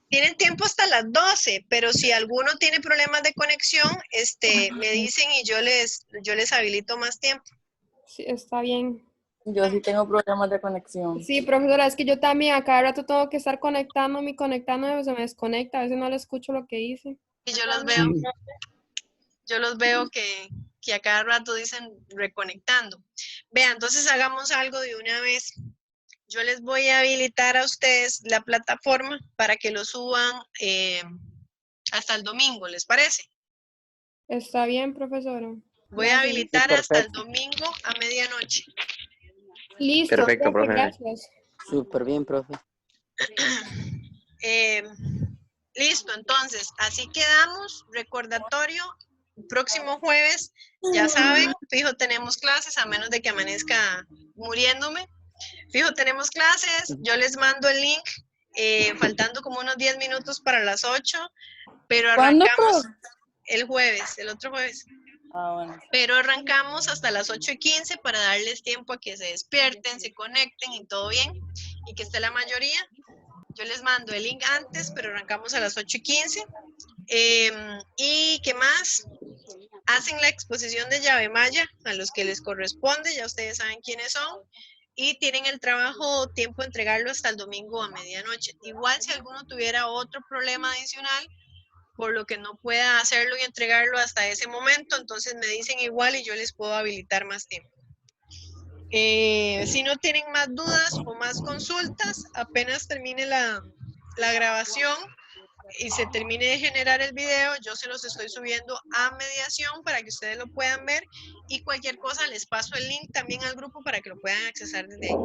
S1: Tienen tiempo hasta las 12, pero si alguno tiene problemas de conexión, me dicen y yo les habilito más tiempo.
S4: Sí, está bien.
S10: Yo sí tengo problemas de conexión.
S4: Sí, profesora, es que yo también a cada rato tengo que estar conectándome, se me desconecta, a veces no le escucho lo que dice.
S1: Y yo los veo que a cada rato dicen reconectando. Vean, entonces hagamos algo de una vez. Yo les voy a habilitar a ustedes la plataforma para que lo suban hasta el domingo, ¿les parece?
S4: Está bien, profesora.
S1: Voy a habilitar hasta el domingo a medianoche.
S4: Listo,
S6: Perfecto,
S4: profe,
S6: profe.
S4: gracias.
S5: Súper bien, profe.
S1: Listo, entonces, así quedamos. Recordatorio, próximo jueves, ya saben, fijo tenemos clases, a menos de que amanezca muriéndome. Fijo tenemos clases, yo les mando el link, faltando como unos 10 minutos para las 8, pero arrancamos el jueves, el otro jueves.
S10: Bueno.
S1: Pero arrancamos hasta las 8:15 para darles tiempo a que se despierten, se conecten y todo bien, y que esté la mayoría. Yo les mando el link antes, pero arrancamos a las 8:15. ¿Y qué más? Hacen la exposición de llave maya a los que les corresponde, ya ustedes saben quiénes son, y tienen el trabajo tiempo de entregarlo hasta el domingo a medianoche. Igual si alguno tuviera otro problema adicional, por lo que no pueda hacerlo y entregarlo hasta ese momento, entonces me dicen igual y yo les puedo habilitar más tiempo. Si no tienen más dudas o más consultas, apenas termine la grabación y se termine de generar el video, yo se los estoy subiendo a mediación para que ustedes lo puedan ver, y cualquier cosa les paso el link también al grupo para que lo puedan accesar desde ahí.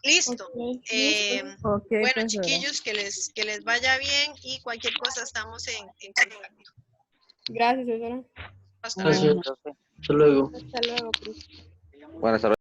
S1: Listo.
S10: Okay,
S1: Bueno,
S10: profesora.
S1: chiquillos, que les vaya bien y cualquier cosa estamos en contacto.
S4: Gracias, profesora.
S1: Hasta luego.
S9: Gracias. Hasta luego.
S4: Hasta luego, profe.
S6: Buenas tardes.